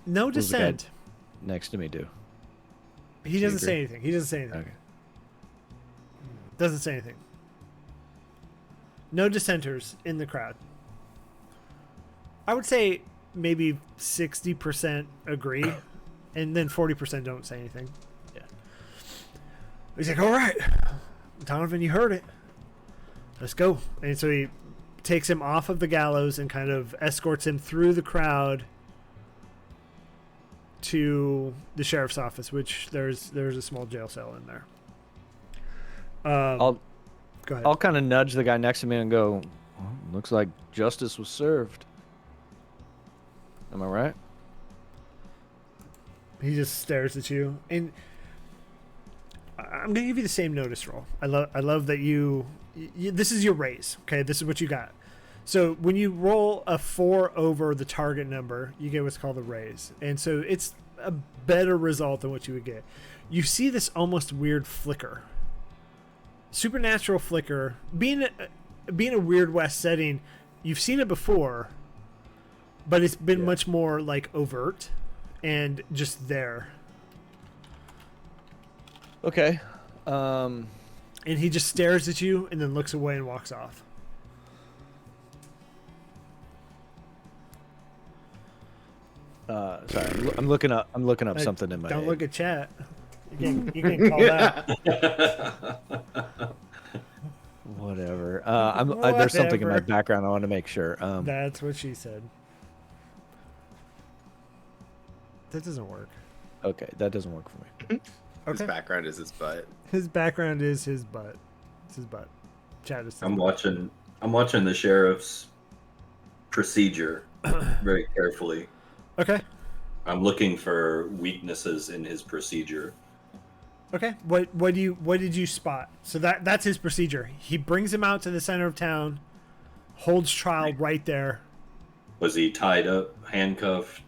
No What does the guy dissent. next to me do? He doesn't agree? say anything. He doesn't say anything. Okay. Doesn't say anything. No dissenters in the crowd. I would say maybe 60% agree, and then 40% don't say anything. Yeah. He's like, all right, Donovan, you heard it. Let's go. And so he takes him off of the gallows and kind of escorts him through the crowd to the sheriff's office, which there's a small jail cell in there. I'll Go ahead. I'll kind of nudge the guy next to me and go, well, looks like justice was served. Am I right? He just stares at you, and I'm gonna give you the same notice roll. I love that you. This is your raise. Okay, this is what you got. So when you roll a 4 over the target number, you get what's called a raise, and so it's a better result than what you would get. You see this almost weird flicker, supernatural flicker. Being a Weird West setting, you've seen it before, but it's been much more like overt and just there. Okay. And he just stares at you and then looks away and walks off. Sorry, I'm looking up something in my. Don't look at chat. You can call that. Whatever. There's something in my Whatever. background I want to make sure. That's what she said. That doesn't work. Okay, that doesn't work for me. His Okay. background is his butt. His background is his butt. It's his butt. Chat is. I'm watching the sheriff's procedure very carefully. Okay. I'm looking for weaknesses in his procedure. Okay. What did you spot? So that's his procedure. He brings him out to the center of town, holds trial right there. Was he tied up, handcuffed?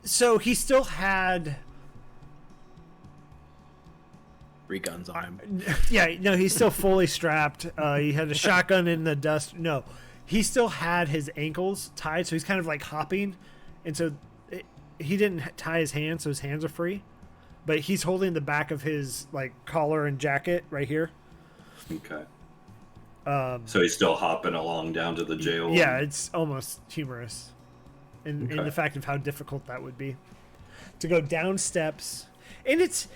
So he still had. 3 guns on him. Yeah, no, he's still fully strapped. He had a shotgun in the dust. No, he still had his ankles tied, so he's kind of like hopping, and so he didn't tie his hands, so his hands are free. But he's holding the back of his like collar and jacket right here. Okay. So he's still hopping along down to the jail. Yeah, it's almost humorous, in Okay. the fact of how difficult that would be to go down steps, and it's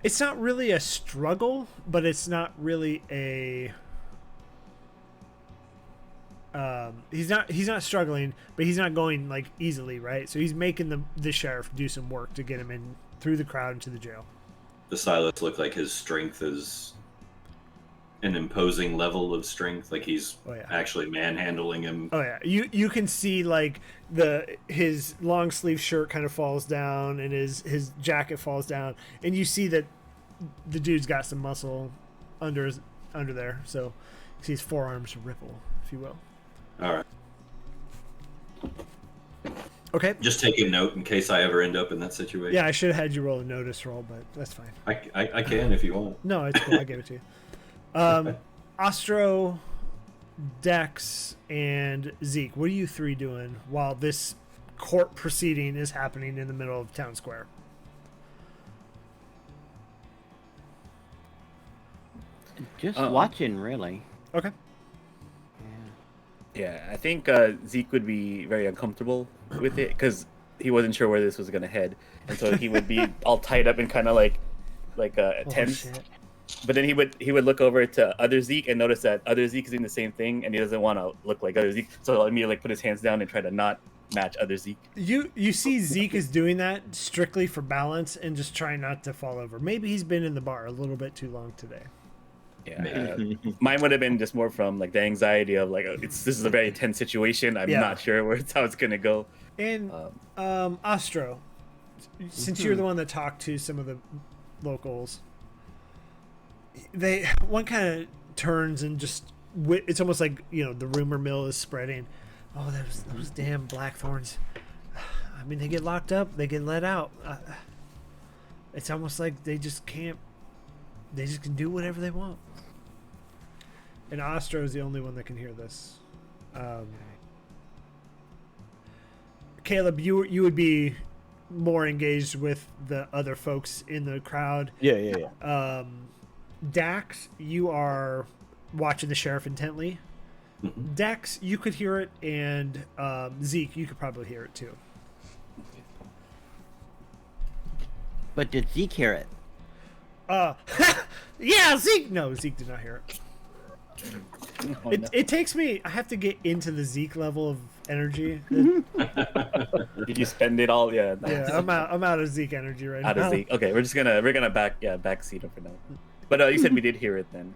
it's not really a struggle, but it's not really a. He's not struggling, but he's not going like easily, right? So he's making the sheriff do some work to get him in through the crowd into the jail. Does Silas look like his strength is an imposing level of strength? Like he's actually manhandling him? Oh yeah, you can see like his long sleeve shirt kind of falls down and his jacket falls down, and you see that the dude's got some muscle under there. So you see his forearms ripple, if you will. All right. Okay. Just taking note in case I ever end up in that situation. Yeah, I should have had you roll a notice roll, but that's fine. I can if you want. No, it's cool. I gave it to you. Ostro, Dex, and Zeke, what are you three doing while this court proceeding is happening in the middle of town square? Just watching, really. Okay. Yeah, I think Zeke would be very uncomfortable with it because he wasn't sure where this was gonna head, and so he would be all tied up and kind of like tense. Shit. But then he would look over to other Zeke and notice that other Zeke is doing the same thing, and he doesn't want to look like other Zeke, so he'll immediately put his hands down and try to not match other Zeke. You see Zeke is doing that strictly for balance and just trying not to fall over. Maybe he's been in the bar a little bit too long today. Yeah, mine would have been just more from like the anxiety of like this is a very tense situation. I'm not sure how it's gonna go. And Ostro, since you're the one that talked to some of the locals, one kind of turns and just it's almost like the rumor mill is spreading. Oh, those damn blackthorns. I mean, they get locked up, they get let out. It's almost like they just can do whatever they want. And Ostro is the only one that can hear this. Caleb, you would be more engaged with the other folks in the crowd. Yeah. Dax, you are watching the sheriff intently. Mm-hmm. Dex, you could hear it, and Zeke, you could probably hear it too. But did Zeke hear it? Yeah, Zeke. No, Zeke did not hear it. It takes me. I have to get into the Zeke level of energy. Did you spend it all? Yeah. Yeah, I'm out of Zeke energy right Out now. of Zeke. Okay, we're gonna backseat him for now. But you said we did hear it then.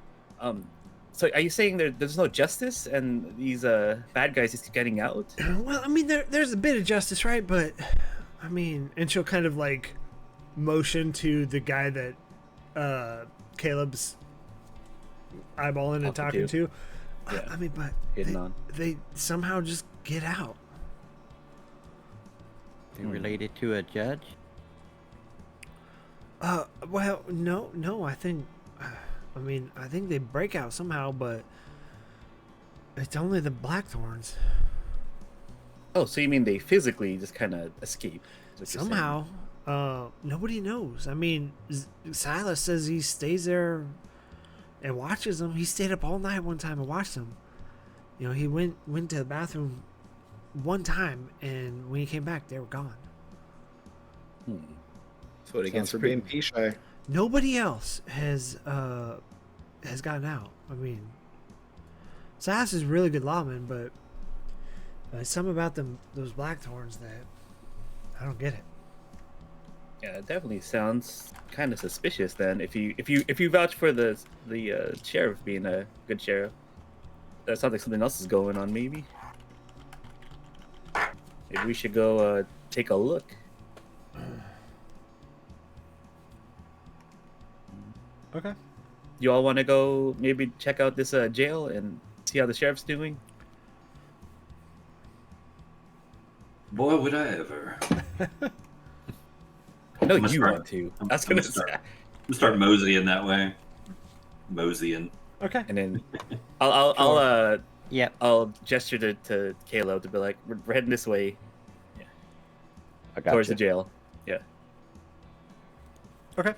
So are you saying there's no justice and these bad guys just keep getting out? Well, I mean, there's a bit of justice, right? But I mean, and she'll kind of like motion to the guy that Caleb's eyeballing and talking to. Yeah. I mean, but they somehow just get out. They related to a judge? Well, no. I think they break out somehow, but it's only the Blackthorns. Oh, so you mean they physically just kind of escape? Somehow. Nobody knows. I mean, Silas says he stays there and watches them. He stayed up all night one time and watched them. He went to the bathroom one time, and when he came back, they were gone. That's what he gets for being pea shy. Nobody else has gotten out. I mean, Silas is a really good lawman, but something about those Blackthorns that I don't get it. Yeah, it definitely sounds kind of suspicious. Then, if you vouch for the sheriff being a good sheriff, that sounds like something else is going on. Maybe we should go take a look. Okay. You all want to go maybe check out this jail and see how the sheriff's doing? Boy, would I ever. No, I'm gonna you start- want to. I'm That's gonna gonna start. say. I'm start moseying that way. Moseying. Okay. And then I'll Yep. I'll gesture to Caleb to be like, we're heading this way I got towards you. the jail. Yeah. Okay.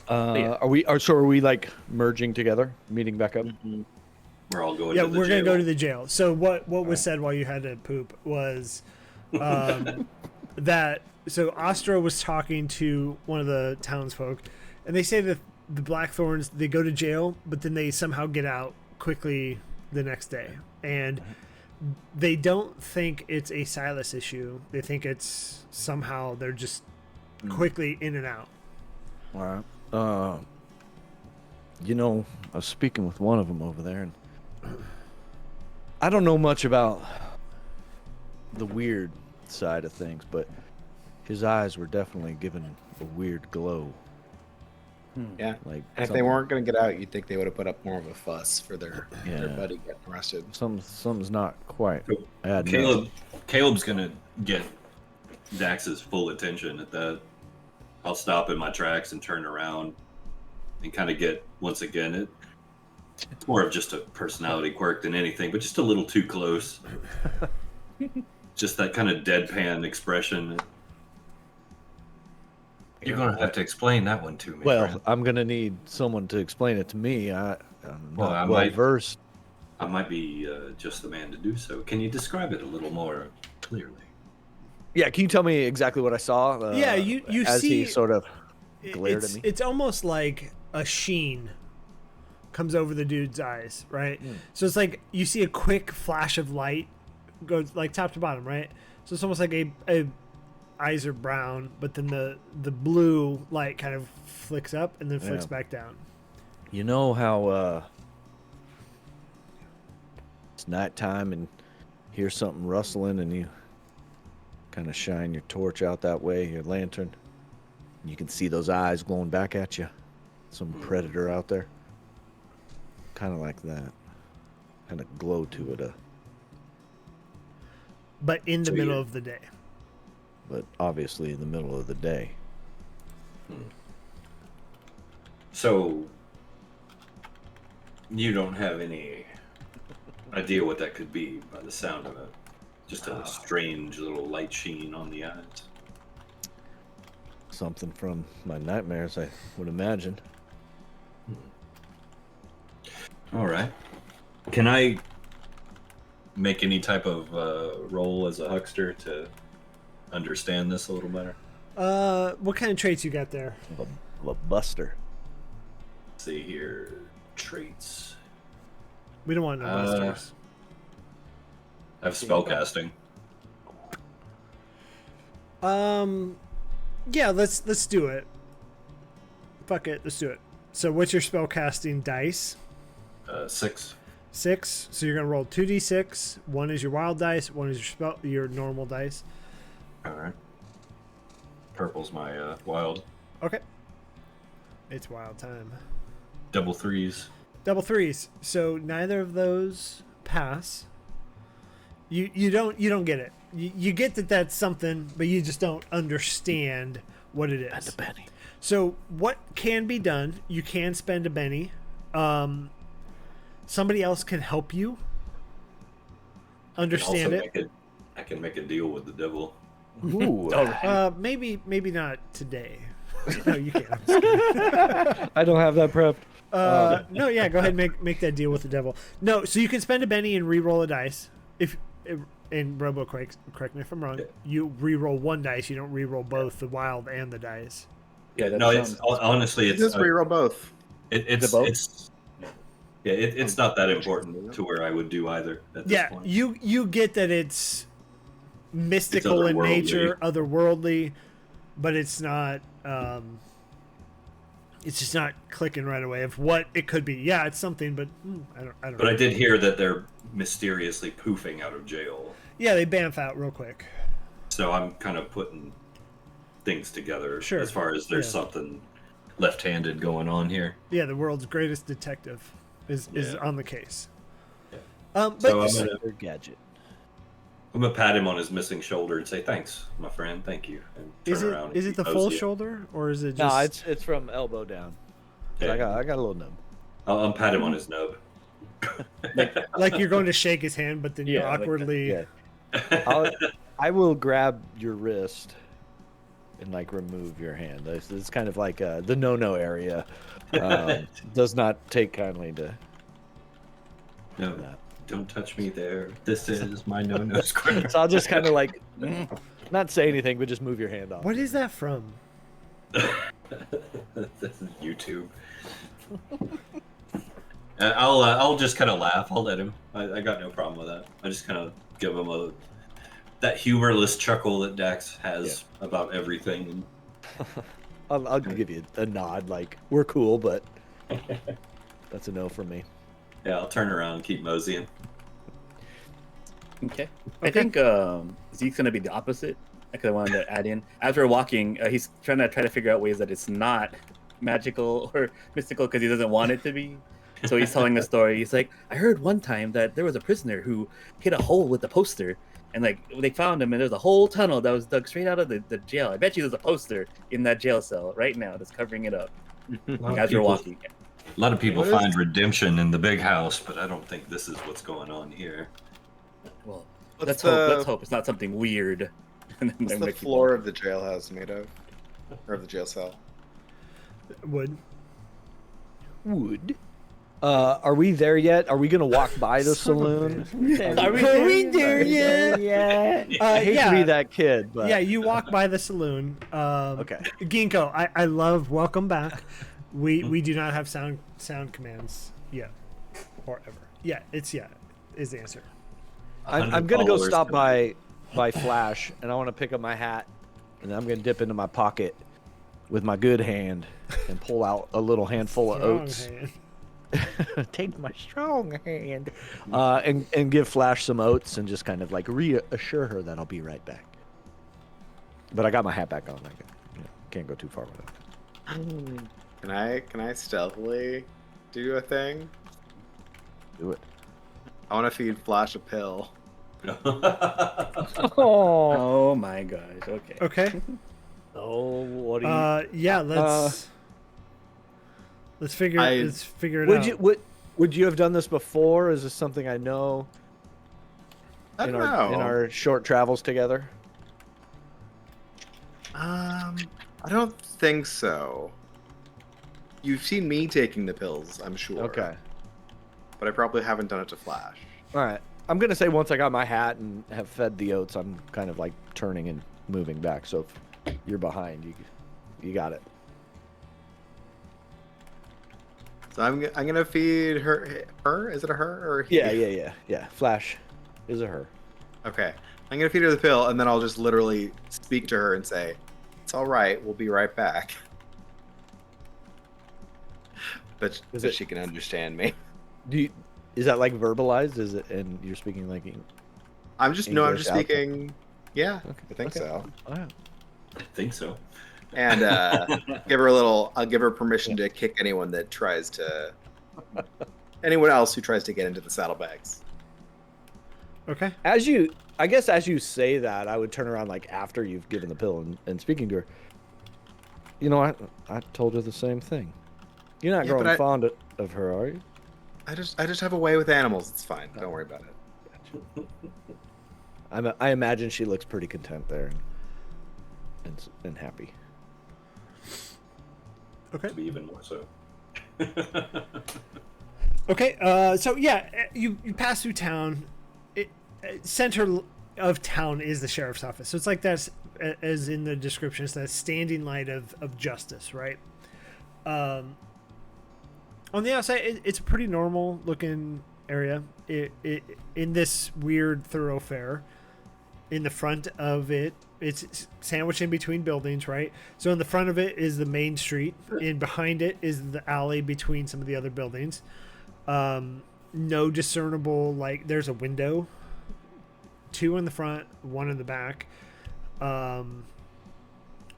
Yeah. Are we like merging together, meeting back up? We're all going Yeah, to the we're jail. gonna go to the jail. So what was said while you had to poop was, that so Ostro was talking to one of the townsfolk, and they say that the Blackthorns, they go to jail, but then they somehow get out quickly the next day, and they don't think it's a Silas issue. They think it's somehow they're just quickly in and out. All right. You know, I was speaking with one of them over there, and I don't know much about the weird side of things, but his eyes were definitely given a weird glow. Yeah. Like And if they weren't going to get out, you'd think they would have put up more of a fuss for their Yeah. buddy getting arrested. something's not quite. Caleb's gonna get Dax's full attention at that. I'll stop in my tracks and turn around and kind of get, once again, it's more of just a personality quirk than anything, but just a little too close. Just that kind of deadpan expression. You're gonna have to explain that one to me. Well, friend. I'm gonna need someone to explain it to me. I'm Well, not I well might- versed. I might be just the man to do so. Can you describe it a little more clearly? Yeah, can you tell me exactly what I saw? Yeah, you as see- he sort of glared it's, at me. It's almost like a sheen comes over the dude's eyes, right? So it's like you see a quick flash of light goes like top to bottom, right? So it's almost like a eyes are brown, but then the blue light kind of flicks up and then flicks Yeah. back down. You know how it's nighttime and hear something rustling and you kind of shine your torch out that way, your lantern. And you can see those eyes glowing back at you. Some predator out there. Kind of like that. Kind of glow to it, But in the So middle you're- of the day. but obviously in the middle of the day. So, you don't have any idea what that could be by the sound of it. Just a strange little light sheen on the eyes. Something from my nightmares, I would imagine. All right. Can I make any type of role as a huckster to understand this a little better? What kind of traits you got there? Of a buster. Let's see here. Traits. We don't want no busters. I have spellcasting. Yeah, let's do it. Fuck it, let's do it. So what's your spellcasting dice? 6. 6. So you're gonna roll 2d6. One is your wild dice. One is your normal dice. All right. Purple's my wild. Okay. It's wild time. Double 3s. Double 3s. So neither of those pass. You don't get it. You get that that's something, but you just don't understand what it is. Benny. So what can be done? You can spend a Benny. Somebody else can help you understand Also, it. I can make a deal with the devil. Ooh. Maybe not today. No, you can't. I'm just kidding. I don't have that prepped. No, yeah, go ahead and make that deal with the devil. No, so you can spend a Benny and re-roll a dice. And Robo, correct me if I'm wrong. You re-roll one dice. You don't re-roll both the wild and the dice. Yeah, that No, sounds- it's honestly it's Just reroll both. it's both? it's not that important to where I would do either at this Yeah, point. you get that it's mystical in otherworldly. nature, otherworldly, but it's not. It's just not clicking right away of what it could be. Yeah, it's something, but I don't. But know. I did hear that they're mysteriously poofing out of jail. Yeah, they bamf out real quick. So I'm kind of putting things together Sure. as far as there's Yeah. something left-handed going on here. Yeah, the world's greatest detective is Yeah. on the case. Yeah. But So I'm gonna Their gadget. pat him on his missing shoulder and say, "Thanks, my friend. Thank you." And turn is around and it keep the full nosy. shoulder or is it No, just? it's from elbow down. Yeah. I got a little nub. I'll pat him on his nub. Like you're going to shake his hand, but then you Yeah, like that, awkwardly. Yeah. I will grab your wrist and like remove your hand. It's kind of like the no-no area. Does not take kindly to No, that. don't touch me there. This is my no-no square. So I'll just kind of like Not say anything, but just move your hand off. What is that from? This is YouTube. I'll just kind of laugh. I'll let him. I got no problem with that. I just kind of give him that humorless chuckle that Dax has about everything. I'll give you a nod, like we're cool, but that's a no from me. Yeah, I'll turn around and keep moseying. Okay. I think Zeke's gonna be the opposite. I wanted to add in. As we're walking, he's trying to figure out ways that it's not magical or mystical because he doesn't want it to be. So he's telling the story. He's like, I heard one time that there was a prisoner who hit a hole with a poster, and like they found him, and there's a whole tunnel that was dug straight out of the jail. I bet you there's a poster in that jail cell right now that's covering it up as we're walking. A lot of people find redemption in the big house, but I don't think this is what's going on here. Well, let's hope it's not something weird. What's the floor of the jailhouse made of? Or of the jail cell? Wood. Are we there yet? Are we gonna walk by the saloon? Are we there yet? I hate to be that kid, but Yeah, you walk by the saloon. Okay. Ginkgo, I love welcome back. We do not have sound commands yet. Or ever. Yeah, is the answer. I'm gonna go stop by Flash, and I want to pick up my hat, and I'm gonna dip into my pocket with my good hand and pull out a little handful of oats. Take my strong hand, and give Flash some oats, and just kind of like reassure her that I'll be right back. But I got my hat back on. Can't go too far with it. Can I stealthily do a thing? Do it. I want to feed Flash a pill. Oh my gosh. Okay. Okay. Oh, what do you? Yeah, let's figure it out. Would you have done this before? Is this something I know? I don't in know. In our short travels together. I don't think so. You've seen me taking the pills, I'm sure. Okay. But I probably haven't done it to Flash. All right. I'm gonna say once I got my hat and have fed the oats, I'm kind of like turning and moving back. So if you're behind, you got it. So I'm gonna feed her. Her? Is it a her or a he? Yeah. Flash is a her. Okay. I'm gonna feed her the pill, and then I'll just literally speak to her and say, "It's all right. We'll be right back." But she can understand me. Is that like verbalized? Is it? And you're speaking like I'm just English out speaking. Yeah, Okay. I think so. Oh, yeah. I think so. And I'll give her permission to kick anyone else who tries to get into the saddlebags. Okay. I guess as you say that, I would turn around like after you've given the pill and speaking to her. You know, I told her the same thing. You're not growing fond of her, are you? I just have a way with animals. It's fine. Don't worry about it. I imagine she looks pretty content there and happy. Okay. Maybe even more so. Okay. So yeah, you pass through town. Center of town is the sheriff's office. So it's like that's as in the description. It's that standing light of justice, right? On the outside, it's a pretty normal looking area. In this weird thoroughfare. In the front of it, it's sandwiched in between buildings, right? So in the front of it is the main street, and behind it is the alley between some of the other buildings. No discernible, like there's a window, 2 in the front, 1 in the back. But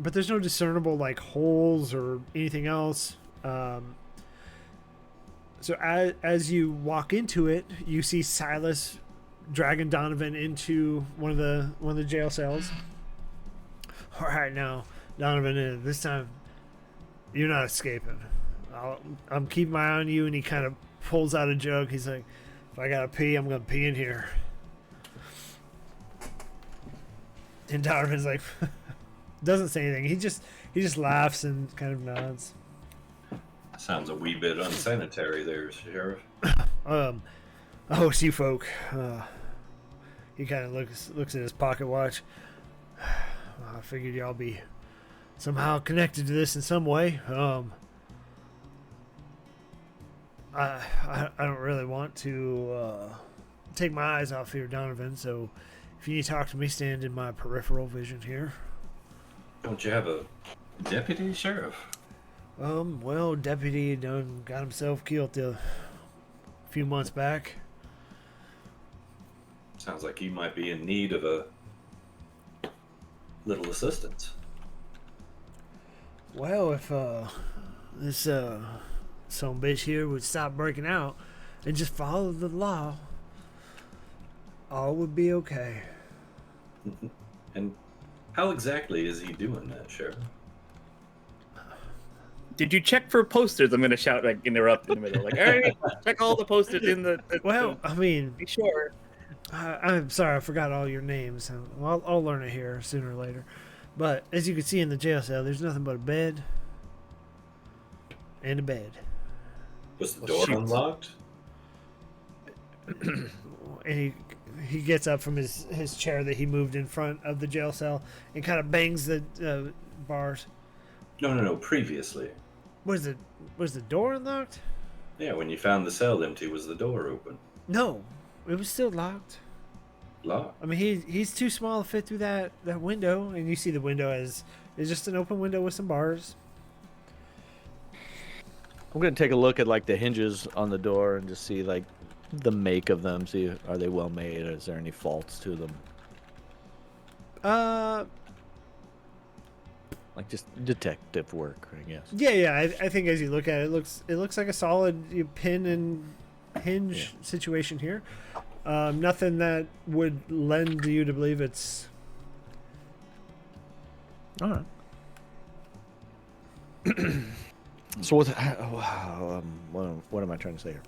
there's no discernible like holes or anything else. So as you walk into it, you see Silas dragging Donovan into one of the jail cells. All right, now Donovan, this time you're not escaping. I'm keeping my eye on you. And he kind of pulls out a jug. He's like, if I gotta pee, I'm gonna pee in here. And Donovan's like, doesn't say anything. He just laughs and kind of nods. Sounds a wee bit unsanitary there, Sheriff. Oh, it's you folk. He kind of looks at his pocket watch. I figured y'all be somehow connected to this in some way. I don't really want to take my eyes off here, Donovan, so if you need to talk to me, stand in my peripheral vision here. Don't you have a deputy, Sheriff? Well, Deputy done got himself killed a few months back. Sounds like he might be in need of a little assistance. Well, if this some bitch here would stop breaking out and just follow the law, all would be okay. And how exactly is he doing that, Sheriff? Did you check for posters? I'm gonna shout, like, interrupt in the middle, like, hey, check all the posters in the. Well, I mean, be sure. I'm sorry, I forgot all your names. I'll learn it here sooner or later. But as you can see in the jail cell, there's nothing but a bed and a bed. Was the door unlocked? And he gets up from his chair that he moved in front of the jail cell and kind of bangs the bars. No. Previously. Was the door unlocked? Yeah, when you found the cell empty, was the door open? No, it was still locked. Locked. I mean, he's too small to fit through that window, and you see the window is just an open window with some bars. I'm gonna take a look at like the hinges on the door and just see like the make of them. See, are they well made? Or is there any faults to them? Like just detective work, I guess. Yeah. I think as you look at it, it looks like a solid pin and hinge situation here. Nothing that would lend you to believe it's. All right. So what am I trying to say here?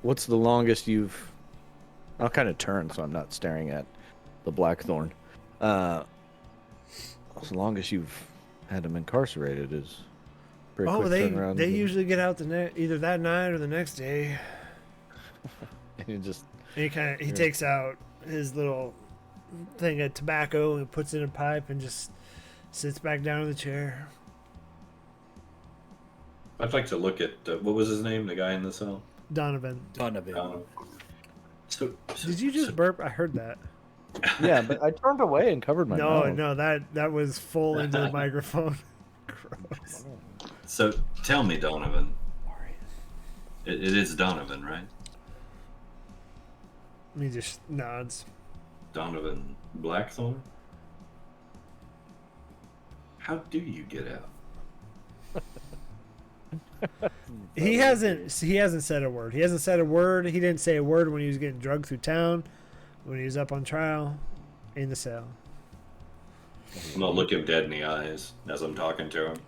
What's the longest you've? I'll kind of turn so I'm not staring at the blackthorn. As long as you've had them incarcerated is. Pretty quick turnaround. They usually get out either that night or the next day. And you just. And he takes out his little thing of tobacco and puts it in a pipe and just sits back down in the chair. I'd like to look at what was his name? The guy in the cell. Donovan. So Did you just burp? I heard that. Yeah, but I turned away and covered my mouth. No, that was full into the microphone. Gross. So tell me, Donovan. It is Donovan, right? He just nods. Donovan Blackthorn? How do you get out? He hasn't said a word. He hasn't said a word. He didn't say a word when he was getting drugged through town, when he was up on trial, in the cell. I'm gonna look him dead in the eyes as I'm talking to him.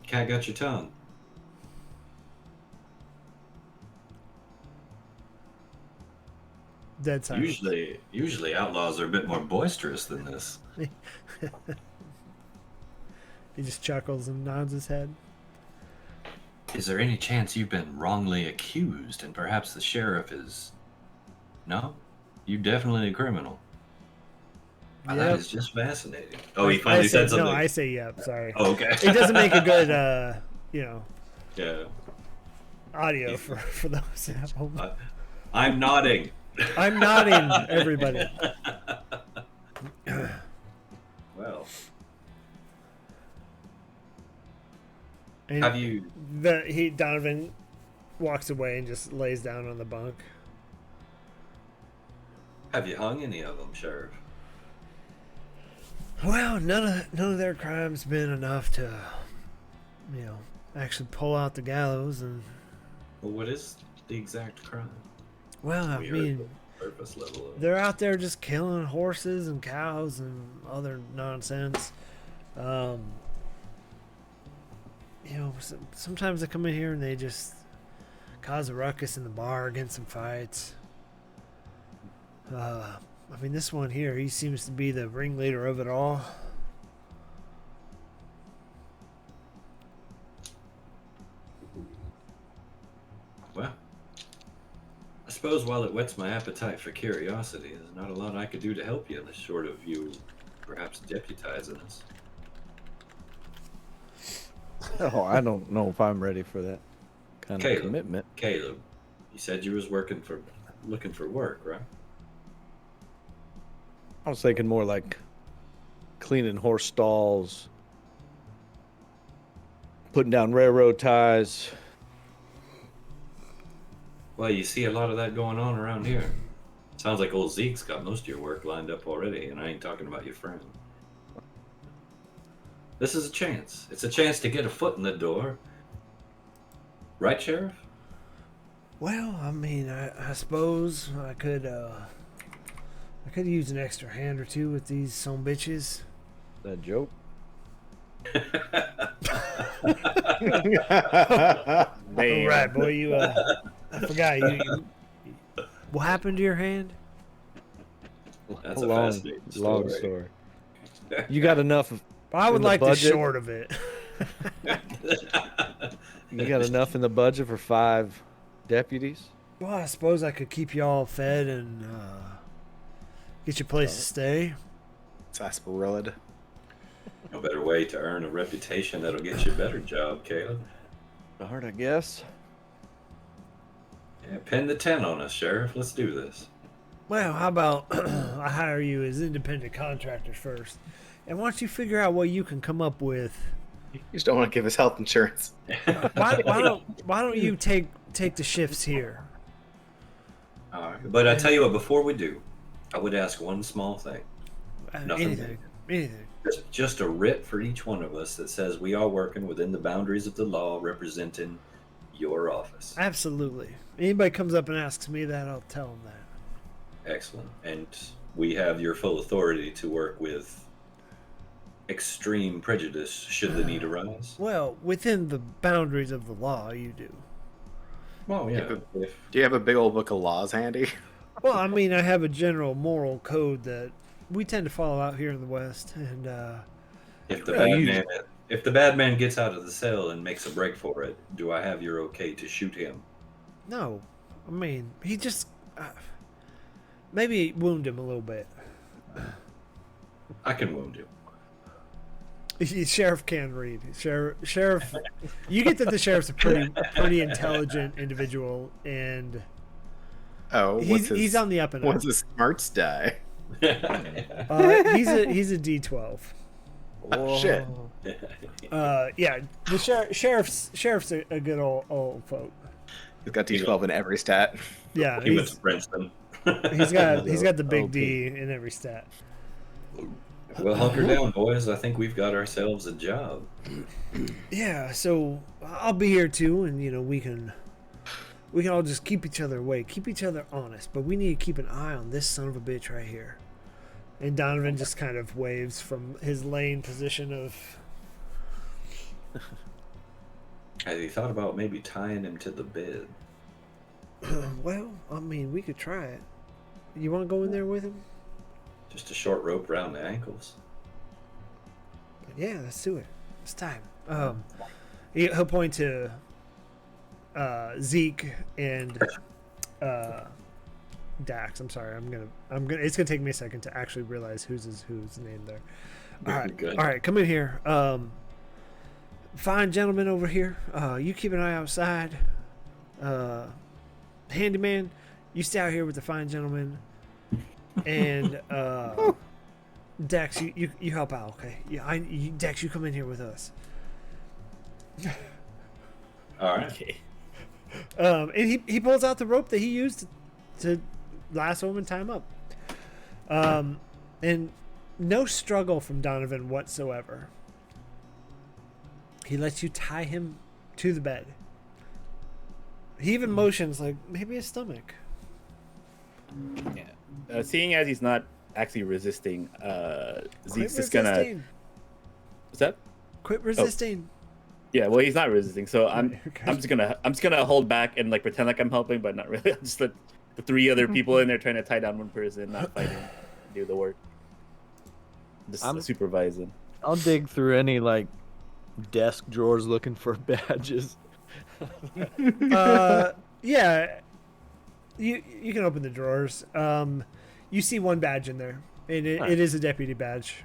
Cat got your tongue. Dead silence. Usually outlaws are a bit more boisterous than this. He just chuckles and nods his head. Is there any chance you've been wrongly accused and perhaps the sheriff is... No? You definitely a criminal. Wow, Yep. that is just fascinating. Oh, he finally said something. No, I say yep, sorry. Oh, okay. It doesn't make a good, Yeah. audio for those at home. I'm nodding. I'm nodding, everybody. Well. And Have you... Donovan walks away and just lays down on the bunk. Have you hung any of them, Sheriff? Well, none of their crimes been enough to, actually pull out the gallows. And Well, what is the exact crime? well, I We heard mean, the surface level of... they're out there just killing horses and cows and other nonsense. Sometimes they come in here and they just cause a ruckus in the bar, get some fights. I mean, this one here, he seems to be the ringleader of it all. Well, suppose while it whets my appetite for curiosity, there's not a lot I could do to help you, short of you perhaps deputizing us. Oh, I don't know if I'm ready for that kind of commitment. Caleb, you said you was looking for work, right? I was thinking more like cleaning horse stalls, putting down railroad ties. Well, you see a lot of that going on around here. Sounds like old Zeke's got most of your work lined up already, and I ain't talking about your friend. This is a chance. It's a chance to get a foot in the door. Right, Sheriff? Well, I mean, I suppose I could use an extra hand or two with these bitches. That joke? All right, boy. You, I forgot you. What happened to your hand? That's a a fascinating long story. story. You got enough? I would in the like the budget? short of it. You got enough in the budget for 5 deputies? Well, I suppose I could keep you all fed and get you a place to stay. Sarsaparilla. No better way to earn a reputation that'll get you a better job, Caleb. Hard, I guess. Yeah, pin the tent on us, Sheriff. Let's do this. Well, how about I hire you as independent contractors first, and once you figure out what you can come up with, You just don't want to give us health insurance. why don't you take the shifts here? All right. But I tell you what, before we do, I would ask one small thing. Nothing. Anything. Just a writ for each one of us that says we are working within the boundaries of the law representing your office. Absolutely. Anybody comes up and asks me that, I'll tell them that. Excellent. And we have your full authority to work with extreme prejudice should the need arise. Well, within the boundaries of the law, you do. Well, yeah. Do you have a big old book of laws handy? Well, I mean, I have a general moral code that we tend to follow out here in the West, and If the bad man gets out of the cell and makes a break for it, do I have your okay to shoot him? no, I mean, he just maybe wound him a little bit. I can wound him. Sheriff can read. Sheriff, you get that the sheriff's a pretty intelligent individual, and Oh, he's on the up and up. What's his smarts die? He's a D12. Oh, shit. Yeah, the sheriff's a good old folk. He's got D12 in every stat. Yeah, He went to Princeton. he's got the big D in every stat. Well, hunker down, boys. I think we've got ourselves a job. Yeah, so I'll be here too, and we can all just keep each other awake, keep each other honest, but we need to keep an eye on this son of a bitch right here. And Donovan just kind of waves from his laying position of. Have you thought about maybe tying him to the bed? Well, I mean, we could try it. You want to go in there with him? Just a short rope around the ankles. Yeah, let's do it. It's time. He'll point to Zeke and Dax. I'm sorry. I'm gonna. It's gonna take me a second to actually realize who's name there. All right. Good. All right. Come in here. Fine gentleman over here. You keep an eye outside. Handyman, you stay out here with the fine gentleman. And Dex, you help out, okay? Yeah, Dex, you come in here with us. All right. Okay. And he pulls out the rope that he used to lasso him and tie him up. And no struggle from Donovan whatsoever. He lets you tie him to the bed. He even motions like maybe his stomach. Yeah. Seeing as he's not actually resisting, Zeke's just gonna. What's that? Quit resisting. Yeah, well, he's not resisting, so I'm Okay. just gonna hold back and like pretend like I'm helping, but not really. I'll just let the 3 other people in there trying to tie down one person, not fighting, do the work. Just I'm- supervising. I'll dig through any desk drawers looking for badges. Yeah. you can open the drawers. You see one badge in there, and it is a deputy badge.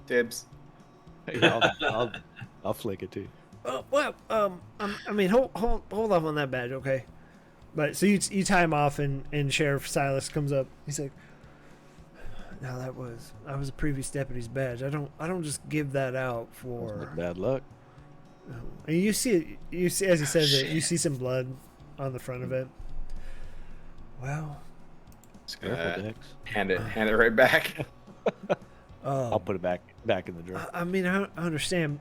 Dibs. I'll flick it to you. I mean, hold off on that badge, okay? But so you tie him off, and Sheriff Silas comes up. He's like, "No, that was a previous deputy's badge. I don't just give that out for Bad luck. And you see as he says it, you see some blood on the front of it. Well, Careful, Dex. Hand it right back. I'll put it back in the drawer. I mean, I understand.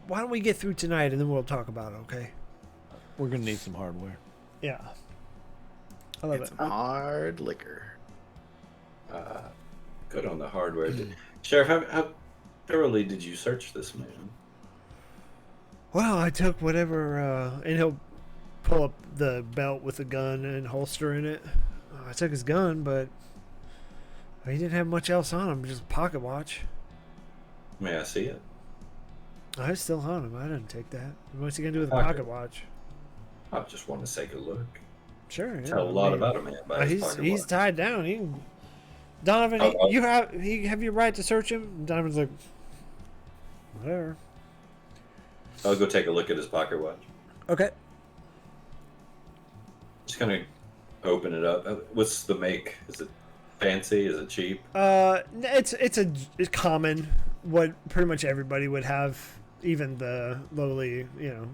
Why don't we get through tonight and then we'll talk about it, okay? We're gonna need some hardware. Yeah. I love It's it. hard liquor. Good on the hardware. Sheriff, how thoroughly did you search this man? Well, I took whatever, and he'll pull up the belt with the gun and holster in it. I took his gun, but he didn't have much else on him, just a pocket watch. May I see it? I was still on him. I didn't take that. What's he gonna do with a pocket watch? I just want to take a look. Sure. Yeah, Tell a lot about a man by his pocket he's watch. tied down. Donovan, you have your right to search him. And Donovan's like, whatever. I'll go take a look at his pocket watch. Okay. Just gonna open it up. What's the make? Is it fancy? Is it cheap? It's common. What pretty much everybody would have, even the lowly, Is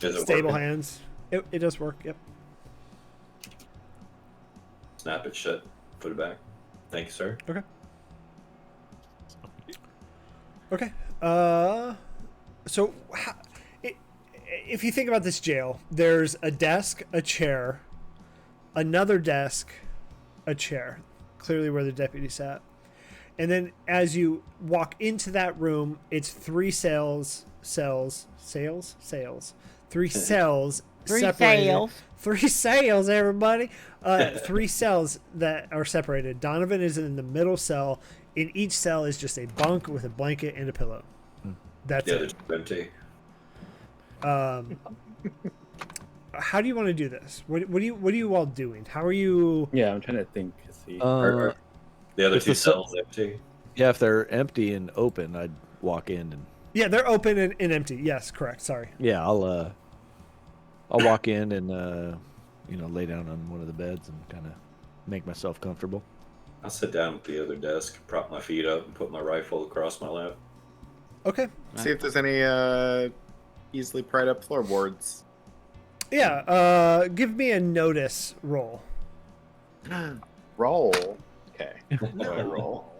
it stable working? hands. It does work. Yep. Snap it shut. Put it back. Thank you, sir. Okay. Okay. So, if you think about this jail, there's a desk, a chair, another desk, a chair. Clearly where the deputy sat. And then as you walk into that room, it's three cells. Three cells separated. Three cells, everybody. Three cells that are separated. Donovan is in the middle cell. In each cell is just a bunk with a blanket and a pillow. That's The it. other's empty. How do you want to do this? What are you all doing? How are you? Yeah, I'm trying to think. Let's see. The other If two the cell- cells empty. Yeah, if they're empty and open, I'd walk in and Yeah, they're open and empty. Yes, correct. Sorry. yeah, I'll walk in and lay down on one of the beds and kind of make myself comfortable. I'll sit down at the other desk, prop my feet up, and put my rifle across my lap. Okay. See if there's any easily pried up floorboards. Yeah. Give me a notice roll. Roll. Okay. What do I roll?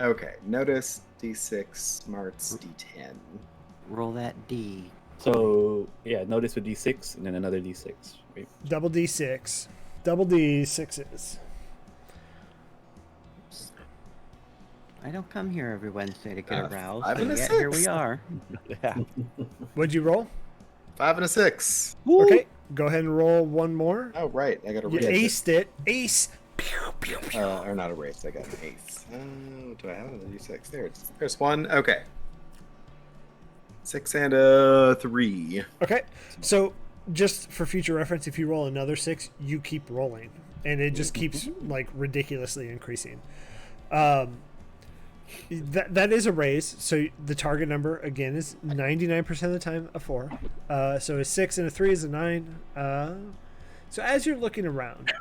Okay. Notice D6, smarts D10. Roll that D. So yeah, notice with D6 and then another D6. Right? Double D6. Double D6s. I don't come here every Wednesday to get aroused, 5 and but a yet here 6. we are. Yeah. What'd you roll? 5 and a 6. Okay. Go ahead and roll one more. Oh, right. I got a You race. aced it. Ace. Pew, pew, pew. Or not a race. I got an ace. Do I have another D6? There's one. Okay. 6 and a 3. Okay. So just for future reference, if you roll another 6, you keep rolling, and it just keeps like ridiculously increasing. That is a raise. So the target number again is 99% of the time a 4. So a 6 and a 3 is a 9. So as you're looking around,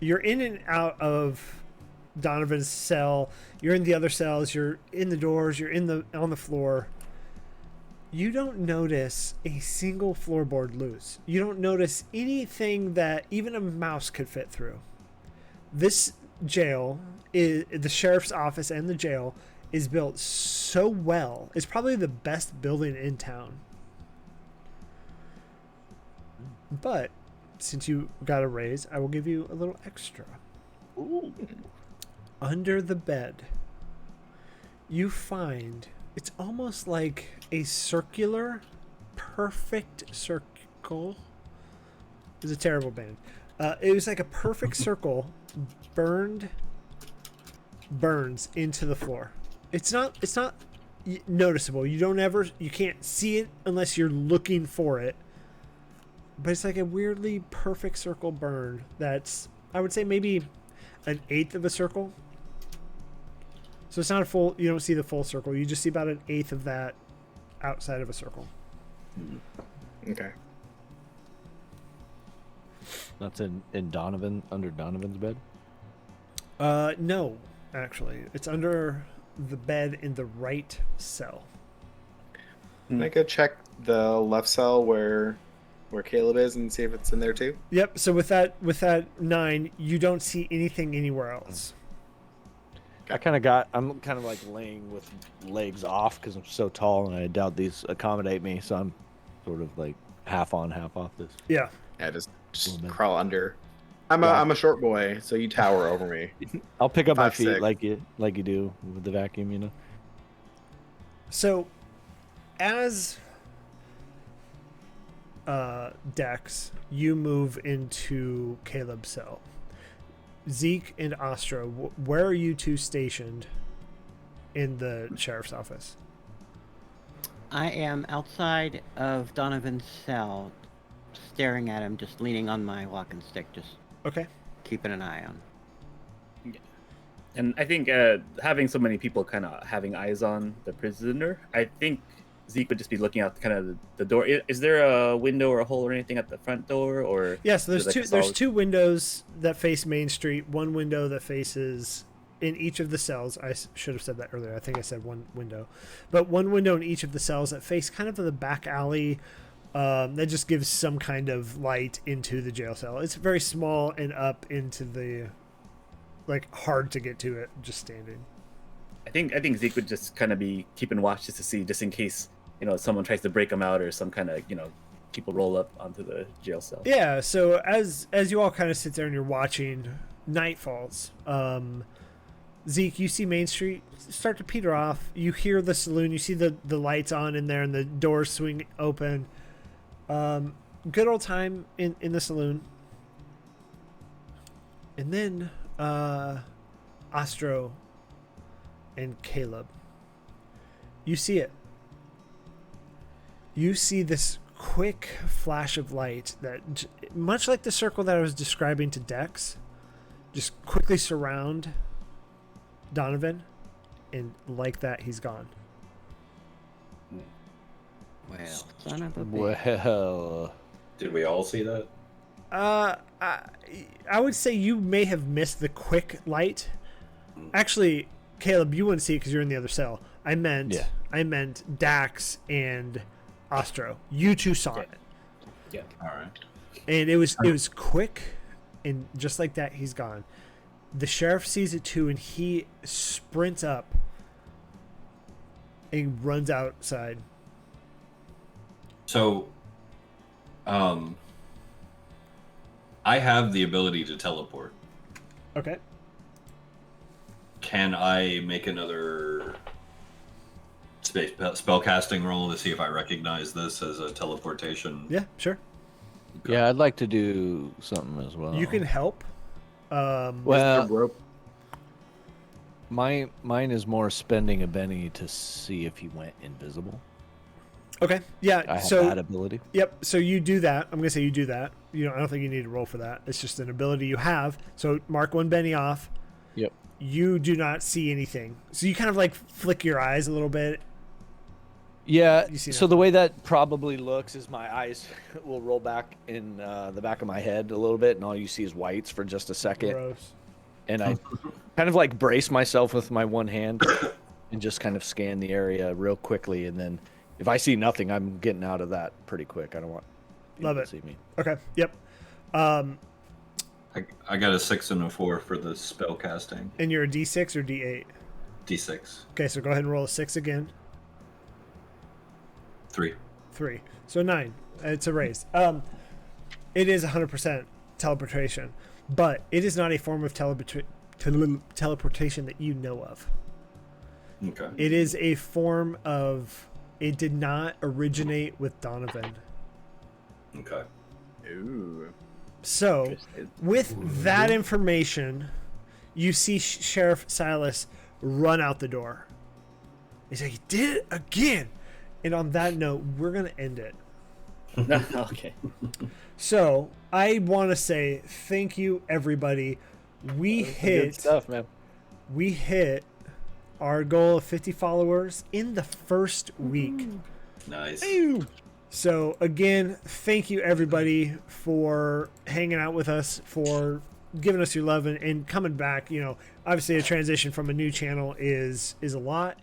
you're in and out of Donovan's cell. You're in the other cells. You're in the doors. You're on the floor. You don't notice a single floorboard loose. You don't notice anything that even a mouse could fit through. This jail, the sheriff's office and the jail, is built so well. It's probably the best building in town. But since you got a raise, I will give you a little extra. Ooh. Under the bed, you find it's almost like a circular, perfect circle. It's a terrible band. It was like a perfect circle burns into the floor. It's not noticeable. You can't see it unless you're looking for it. but it's like a weirdly perfect circle burn that's, I would say, maybe an eighth of a circle. So it's not a full, you don't see the full circle. You just see about an eighth of that outside of a circle. Okay. That's in Donovan, under Donovan's bed? No, actually. It's under the bed in the right cell. Can I go check the left cell where Caleb is and see if it's in there too? Yep, so with that 9, you don't see anything anywhere else. I'm kind of like laying with legs off because I'm so tall and I doubt these accommodate me. So I'm sort of like half on, half off this. Yeah. Yeah, just Little bit. crawl under. I'm a short boy, so you tower over me. I'll pick up my 5'6". feet like you do with the vacuum, you know. So, as Dex, you move into Caleb's cell. Zeke and Ostro, where are you two stationed in the sheriff's office? I am outside of Donovan's cell, staring at him, just leaning on my walking stick, just Okay. keeping an eye on. And I think having so many people kind of having eyes on the prisoner, I think Zeke would just be looking out kind of the door. Is there a window or a hole or anything at the front door? Or Yes, is it like there's two windows that face Main Street. One window that faces in each of the cells. I should have said that earlier. I think I said one window, but one window in each of the cells that face kind of the back alley. That just gives some kind of light into the jail cell. It's very small and up into the, like, hard to get to it just standing. I think Zeke would just kind of be keeping watch just to see, just in case someone tries to break him out or some kind of people roll up onto the jail cell. Yeah. So as you all kind of sit there and you're watching, night falls. Zeke, you see Main Street start to peter off. You hear the saloon. You see the lights on in there and the doors swing open. Good old time in the saloon. And then Ostro and Caleb, you see it. You see this quick flash of light that, much like the circle that I was describing to Dex, just quickly surround Donovan, and like that, he's gone. Well, son of a bitch. Well, Did we all see that? I would say you may have missed the quick light. Actually, Caleb, you wouldn't see it because you're in the other cell. I meant Dax and Ostro. You two saw it. Yeah. All right. And it was quick, and just like that, he's gone. The sheriff sees it too, and he sprints up and runs outside. So, I have the ability to teleport. Okay. Can I make another spell casting roll to see if I recognize this as a teleportation? Yeah, sure. yeah, I'd like to do something as well. You can help. Well, rope. mine is more spending a Benny to see if he went invisible. Okay. Yeah. I have so that ability. Yep. So you do that. I'm gonna say you do that. I don't think you need to roll for that. It's just an ability you have. So mark one Benny off. Yep. You do not see anything. So you kind of like flick your eyes a little bit. Yeah. You see So nothing. the way that probably looks is my eyes will roll back in the back of my head a little bit, and all you see is whites for just a second. Gross. And I kind of like brace myself with my one hand and just kind of scan the area real quickly, and then if I see nothing, I'm getting out of that pretty quick. I don't want Love people it. to see me. Okay. Yep. I got a 6 and a 4 for the spell casting. And you're a D6 or D8? D6. Okay, so go ahead and roll a 6 again. 3. 3. So 9. It's a raise. It is 100% teleportation, but it is not a form of teleportation that you know of. Okay. It is a form of... It did not originate with Donovan. Okay. Ooh. So, with that information, you see Sheriff Silas run out the door. He's like, he did it again! And on that note, we're going to end it. Okay. So I want to say thank you, everybody. We Good hit stuff, man. our goal of 50 followers in the first week. Nice. So again, thank you everybody for hanging out with us, for giving us your love and coming back. You know, obviously a transition from a new channel is a lot.